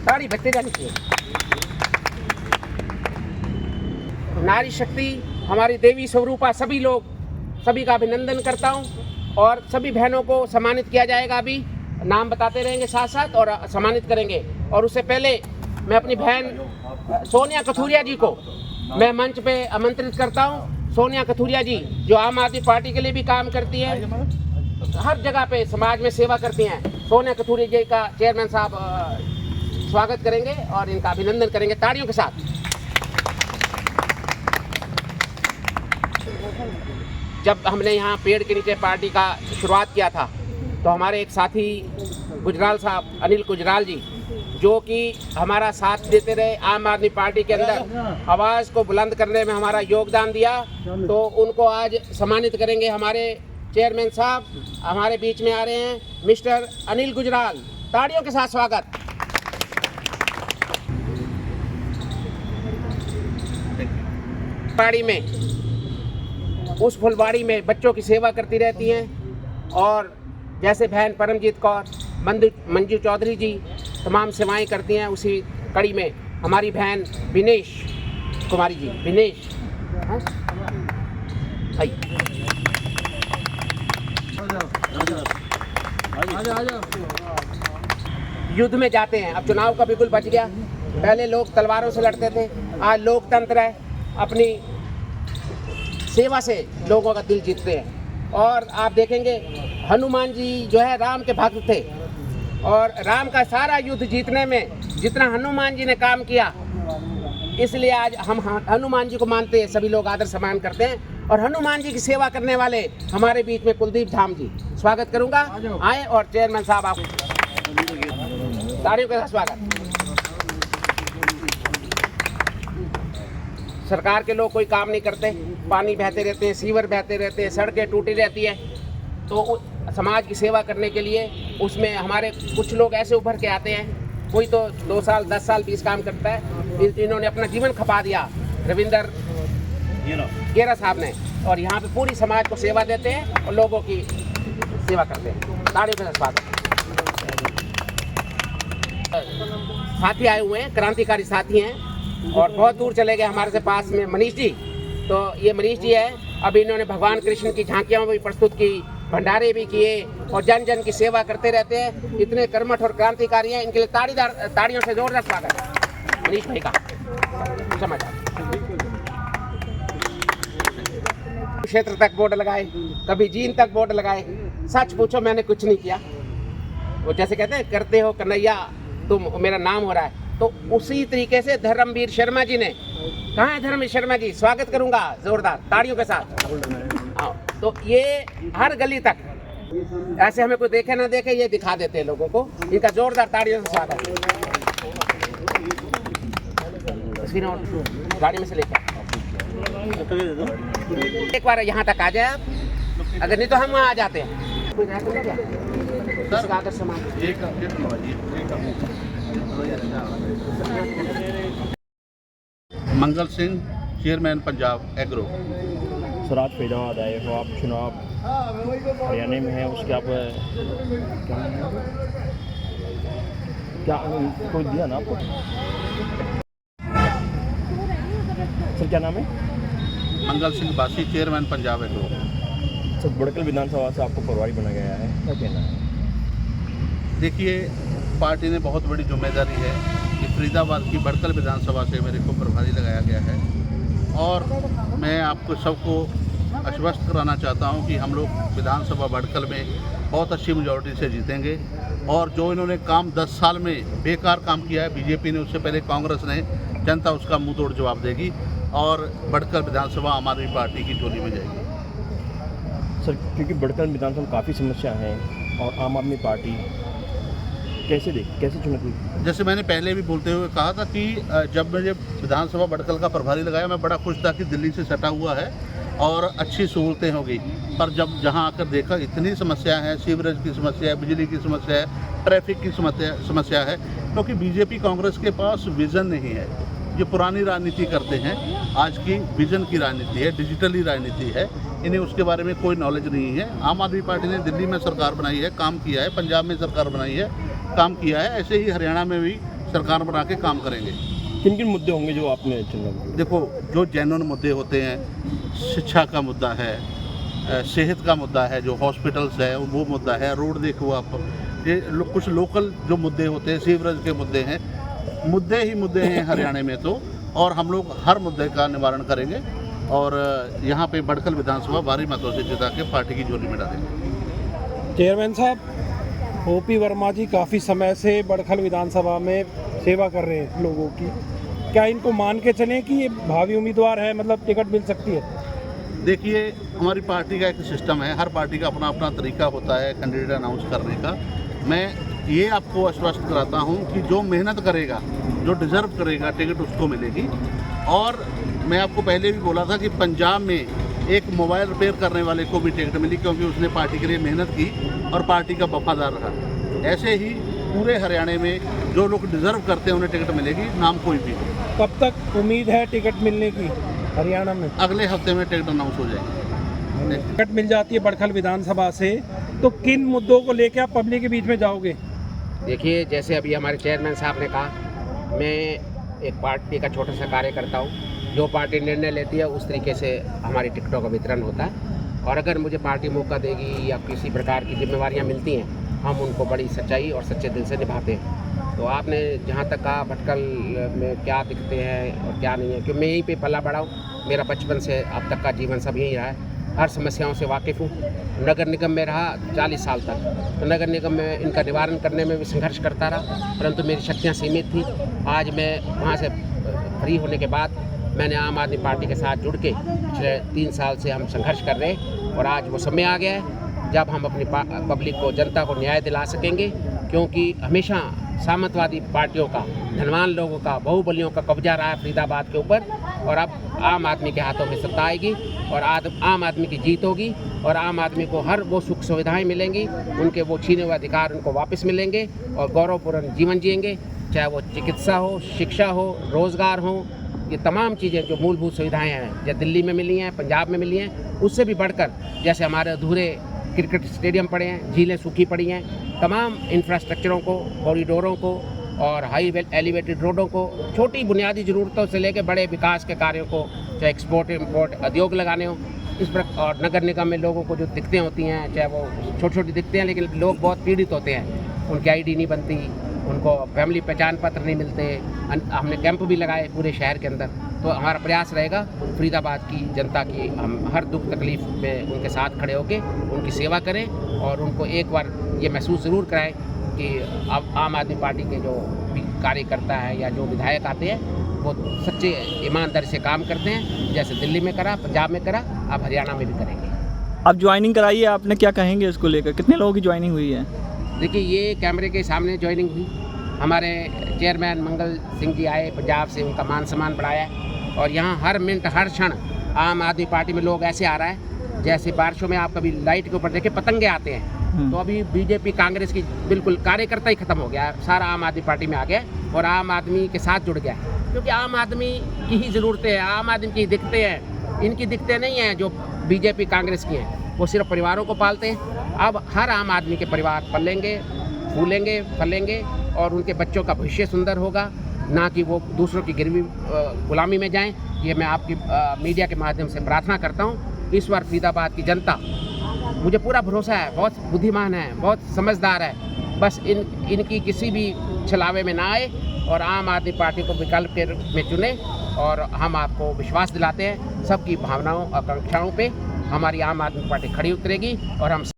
ताड़ी बजते जानी चाहिए। नारी शक्ति, हमारी देवी स्वरूपा, सभी लोग, सभी का अभिनंदन करता हूं। और सभी बहनों को सम्मानित किया जाएगा। अभी नाम बताते रहेंगे साथ साथ और सम्मानित करेंगे। और उससे पहले मैं अपनी बहन सोनिया कथूरिया जी को मैं मंच पे आमंत्रित करता हूं। सोनिया कथूरिया जी जो आम आदमी पार्टी के लिए भी काम करती है, हर जगह पे समाज में सेवा करती हैं। सोनिया कथूरिया जी का चेयरमैन साहब स्वागत करेंगे और इनका अभिनंदन करेंगे ताड़ियों के साथ। जब हमने यहाँ पेड़ के नीचे पार्टी का शुरुआत किया था, तो हमारे एक साथी गुजराल साहब, अनिल गुजराल जी, जो कि हमारा साथ देते रहे, आम आदमी पार्टी के अंदर आवाज़ को बुलंद करने में हमारा योगदान दिया, तो उनको आज सम्मानित करेंगे। हमारे चेयरमैन साहब हमारे बीच में आ रहे हैं, मिस्टर अनिल गुजराल, ताड़ियों के साथ स्वागत। बाड़ी में, उस फुलबाड़ी में बच्चों की सेवा करती रहती हैं। और जैसे बहन परमजीत कौर, मंजू चौधरी जी तमाम सेवाएं करती हैं, उसी कड़ी में हमारी बहन विनेश कुमारी जी, विनेश युद्ध में जाते हैं। अब चुनाव का बिल्कुल बच गया। पहले लोग तलवारों से लड़ते थे, आज लोकतंत्र है, अपनी सेवा से लोगों का दिल जीतते हैं। और आप देखेंगे हनुमान जी जो है राम के भक्त थे, और राम का सारा युद्ध जीतने में जितना हनुमान जी ने काम किया, इसलिए आज हम हनुमान जी को मानते हैं, सभी लोग आदर सम्मान करते हैं। और हनुमान जी की सेवा करने वाले हमारे बीच में कुलदीप धाम जी, स्वागत करूंगा, आए। और चेयरमैन साहब आप ताड़ियों के साथ स्वागत। सरकार के लोग कोई काम नहीं करते, पानी बहते रहते हैं, सीवर बहते रहते हैं, सड़कें टूटी रहती है, तो समाज की सेवा करने के लिए उसमें हमारे कुछ लोग ऐसे उभर के आते हैं। कोई तो 2 साल 10 साल 20 काम करता है, इन्होंने अपना जीवन खपा दिया, रविंदर गेरा साहब ने, और यहाँ पे पूरी समाज को सेवा देते हैं और लोगों की सेवा करते हैं। ताड़ियों के साथ साथी आए हुए हैं, क्रांतिकारी साथी हैं और बहुत दूर चले गए हमारे से पास में मनीष जी। तो ये मनीष जी है, अभी इन्होंने भगवान कृष्ण की झांकियाँ भी प्रस्तुत की, भंडारे भी किए और जन जन की सेवा करते रहते हैं। इतने कर्मठ और क्रांतिकारी हैं, इनके लिए ताड़ियों से जोरदार स्वागत मनीष भाई का। समझ क्षेत्र तक बोर्ड लगाए, कभी जीन तक बोर्ड लगाए। सच पूछो मैंने कुछ नहीं किया। वो जैसे कहते हैं करते हो कन्हैया तुम, मेरा नाम हो रहा है। तो उसी तरीके से धर्मवीर शर्मा जी ने, कहाँ है धर्मवीर शर्मा जी, स्वागत करूंगा जोरदार ताड़ियों के साथ। तो ये हर गली तक, ऐसे हमें कोई देखे ना देखे, ये दिखा देते हैं लोगों को। इनका जोरदार ताड़ियों से स्वागत। गाड़ी में से लेकर एक बार यहाँ तक आ जाए आप, अगर नहीं तो हम वहाँ आ जाते हैं। मंगल सिंह, चेयरमैन पंजाब एग्रो। सर आज फरीदाबाद आए हो आप, चुनाव हरियाणा में है, उसके आप क्या कोई दिया ना आपको? सर क्या नाम है? मंगल सिंह बासी, चेयरमैन पंजाब एग्रो। सर बड़कल विधानसभा से आपको प्रभारी बना गया है, क्या कहना है? देखिए, पार्टी ने बहुत बड़ी जिम्मेदारी है कि फरीदाबाद की बड़कल विधानसभा से मेरे को प्रभारी लगाया गया है, और मैं आपको सबको आश्वस्त कराना चाहता हूं कि हम लोग विधानसभा बड़कल में बहुत अच्छी मेजॉरिटी से जीतेंगे। और जो इन्होंने काम 10 साल में बेकार काम किया है बीजेपी ने, उससे पहले कांग्रेस ने, जनता उसका मुंह तोड़ जवाब देगी और बड़कल विधानसभा आम आदमी पार्टी की झोली में जाएगी। सर क्योंकि बड़कल विधानसभा में काफ़ी समस्या हैं और आम आदमी पार्टी कैसे चुनौती? जैसे मैंने पहले भी बोलते हुए कहा था कि जब मुझे विधानसभा बड़कल का प्रभारी लगाया, मैं बड़ा खुश था कि दिल्ली से सटा हुआ है और अच्छी सहूलतें होगी। पर जब जहां आकर देखा इतनी समस्या है, सीवरेज की समस्या है, बिजली की समस्या है, ट्रैफिक की समस्या है, क्योंकि बीजेपी कांग्रेस के पास विज़न नहीं है। ये पुरानी राजनीति करते हैं, आज की विज़न की राजनीति है, डिजिटली राजनीति है, इन्हें उसके बारे में कोई नॉलेज नहीं है। आम आदमी पार्टी ने दिल्ली में सरकार बनाई है, काम किया है, पंजाब में सरकार बनाई है, काम किया है, ऐसे ही हरियाणा में भी सरकार बना के काम करेंगे। किन किन मुद्दे होंगे जो आपने चुना? देखो, जो जेन्युइन मुद्दे होते हैं, शिक्षा का मुद्दा है, सेहत का मुद्दा है, जो हॉस्पिटल्स है वो मुद्दा है, रोड देखो आप, ये कुछ लोकल जो मुद्दे होते हैं, सीवरेज के मुद्दे हैं, मुद्दे ही मुद्दे हैं हरियाणा में तो, और हम लोग हर मुद्दे का निवारण करेंगे और यहाँ पे बड़कल विधानसभा भारी मतों से जिता के पार्टी की झोली में डालेंगे। चेयरमैन साहब, ओपी वर्मा जी काफ़ी समय से बड़खल विधानसभा में सेवा कर रहे हैं लोगों की, क्या इनको मान के चलें कि ये भावी उम्मीदवार है, मतलब टिकट मिल सकती है? देखिए, हमारी पार्टी का एक सिस्टम है, हर पार्टी का अपना अपना तरीका होता है कैंडिडेट अनाउंस करने का। मैं ये आपको आश्वस्त कराता हूँ कि जो मेहनत करेगा, जो डिज़र्व करेगा, टिकट उसको मिलेगी। और मैं आपको पहले भी बोला था कि पंजाब में एक मोबाइल रिपेयर करने वाले को भी टिकट मिली, क्योंकि उसने पार्टी के लिए मेहनत की और पार्टी का वफादार रहा। ऐसे ही पूरे हरियाणा में जो लोग डिज़र्व करते हैं उन्हें टिकट मिलेगी, नाम कोई भी हो। कब तक उम्मीद है टिकट मिलने की हरियाणा में? अगले हफ्ते में टिकट अनाउंस हो जाएगी। टिकट मिल जाती है बड़खल विधानसभा से, तो किन मुद्दों को लेकर आप पब्लिक के बीच में जाओगे? देखिए, जैसे अभी हमारे चेयरमैन साहब ने कहा, मैं एक पार्टी का छोटा सा कार्यकर्ता हूँ। जो पार्टी निर्णय लेती है उस तरीके से हमारी टिकटों का वितरण होता है, और अगर मुझे पार्टी मौका देगी या किसी प्रकार की जिम्मेवारियां मिलती हैं, हम उनको बड़ी सच्चाई और सच्चे दिल से निभाते हैं। तो आपने जहां तक कहा भटकल में क्या दिखते हैं और क्या नहीं है, क्योंकि मैं यहीं पे पला बड़ा हूँ, मेरा बचपन से अब तक का जीवन सब यहीं रहा है, हर समस्याओं से वाकिफ़ हूँ। नगर निगम में रहा 40 साल तक, तो नगर निगम में इनका निवारण करने में भी संघर्ष करता रहा, परंतु मेरी शक्तियाँ सीमित थी। आज मैं वहाँ से फ्री होने के बाद मैंने आम आदमी पार्टी के साथ जुड़ के पिछले 3 साल से हम संघर्ष कर रहे हैं, और आज वो समय आ गया है जब हम अपनी पब्लिक को, जनता को न्याय दिला सकेंगे। क्योंकि हमेशा सामंतवादी पार्टियों का, धनवान लोगों का, बाहुबलियों का कब्जा रहा है फरीदाबाद के ऊपर, और अब आम आदमी के हाथों में सत्ता आएगी और आम आदमी की जीत होगी, और आम आदमी को हर वो सुख सुविधाएँ मिलेंगी, उनके वो छीने हुए अधिकार उनको वापस मिलेंगे और गौरवपूर्ण जीवन जिएंगे, चाहे वो चिकित्सा हो, शिक्षा हो, रोज़गार हो, ये तमाम चीज़ें जो मूलभूत सुविधाएं हैं, जो दिल्ली में मिली हैं, पंजाब में मिली हैं, उससे भी बढ़कर, जैसे हमारे अधूरे क्रिकेट स्टेडियम पड़े हैं, झीलें सूखी पड़ी हैं, तमाम इंफ्रास्ट्रक्चरों को, कॉरिडोरों को और हाई एलिवेटेड रोडों को, छोटी बुनियादी ज़रूरतों से लेकर बड़े विकास के कार्यों को, चाहे एक्सपोर्ट इम्पोर्ट उद्योग लगाने हो, इस प्रकार। और नगर निगम में लोगों को जो दिक्कतें होती हैं, चाहे वो छोटी छोटी दिक्कतें हैं, लेकिन लोग बहुत पीड़ित होते हैं, उनकी ID नहीं बनती, उनको फैमिली पहचान पत्र नहीं मिलते। हमने कैंप भी लगाए पूरे शहर के अंदर। तो हमारा प्रयास रहेगा फरीदाबाद की जनता की, हम हर दुख तकलीफ में उनके साथ खड़े होकर उनकी सेवा करें, और उनको एक बार ये महसूस ज़रूर कराएं कि अब आम आदमी पार्टी के जो भी कार्यकर्ता है या जो विधायक आते हैं, वो सच्चे ईमानदारी से काम करते हैं, जैसे दिल्ली में करा, पंजाब में करा, अब हरियाणा में भी करेंगे। अब ज्वाइनिंग कराई है आपने, क्या कहेंगे इसको लेकर? कितने लोगों की ज्वाइनिंग हुई है? देखिए, ये कैमरे के सामने ज्वाइनिंग हुई। हमारे चेयरमैन मंगल सिंह जी आए पंजाब से, उनका मान सम्मान बढ़ाया, और यहाँ हर मिनट हर क्षण आम आदमी पार्टी में लोग ऐसे आ रहा है जैसे बारिशों में आप कभी लाइट के ऊपर देखें पतंगे आते हैं, तो अभी बीजेपी कांग्रेस की बिल्कुल कार्यकर्ता ही खत्म हो गया है, सारा आम आदमी पार्टी में आ गया और आम आदमी के साथ जुड़ गया है, क्योंकि आम आदमी की ही ज़रूरतें हैं, आम आदमी की दिक्कतें हैं, इनकी दिक्कतें नहीं हैं जो बीजेपी कांग्रेस की हैं। वो सिर्फ परिवारों को पालते हैं। अब हर आम आदमी के परिवार पलेंगे, फूलेंगे, फलेंगे और उनके बच्चों का भविष्य सुंदर होगा, ना कि वो दूसरों की गुलामी में जाएं। ये मैं आपकी मीडिया के माध्यम से प्रार्थना करता हूँ। इस बार फरीदाबाद की जनता, मुझे पूरा भरोसा है, बहुत बुद्धिमान है, बहुत समझदार है। बस इनकी किसी भी छलावे में ना आए और आम आदमी पार्टी को विकल्प के रूप में चुने। और हम आपको विश्वास दिलाते हैं, सबकी भावनाओं आकांक्षाओं पे हमारी आम आदमी पार्टी खड़ी उतरेगी और हम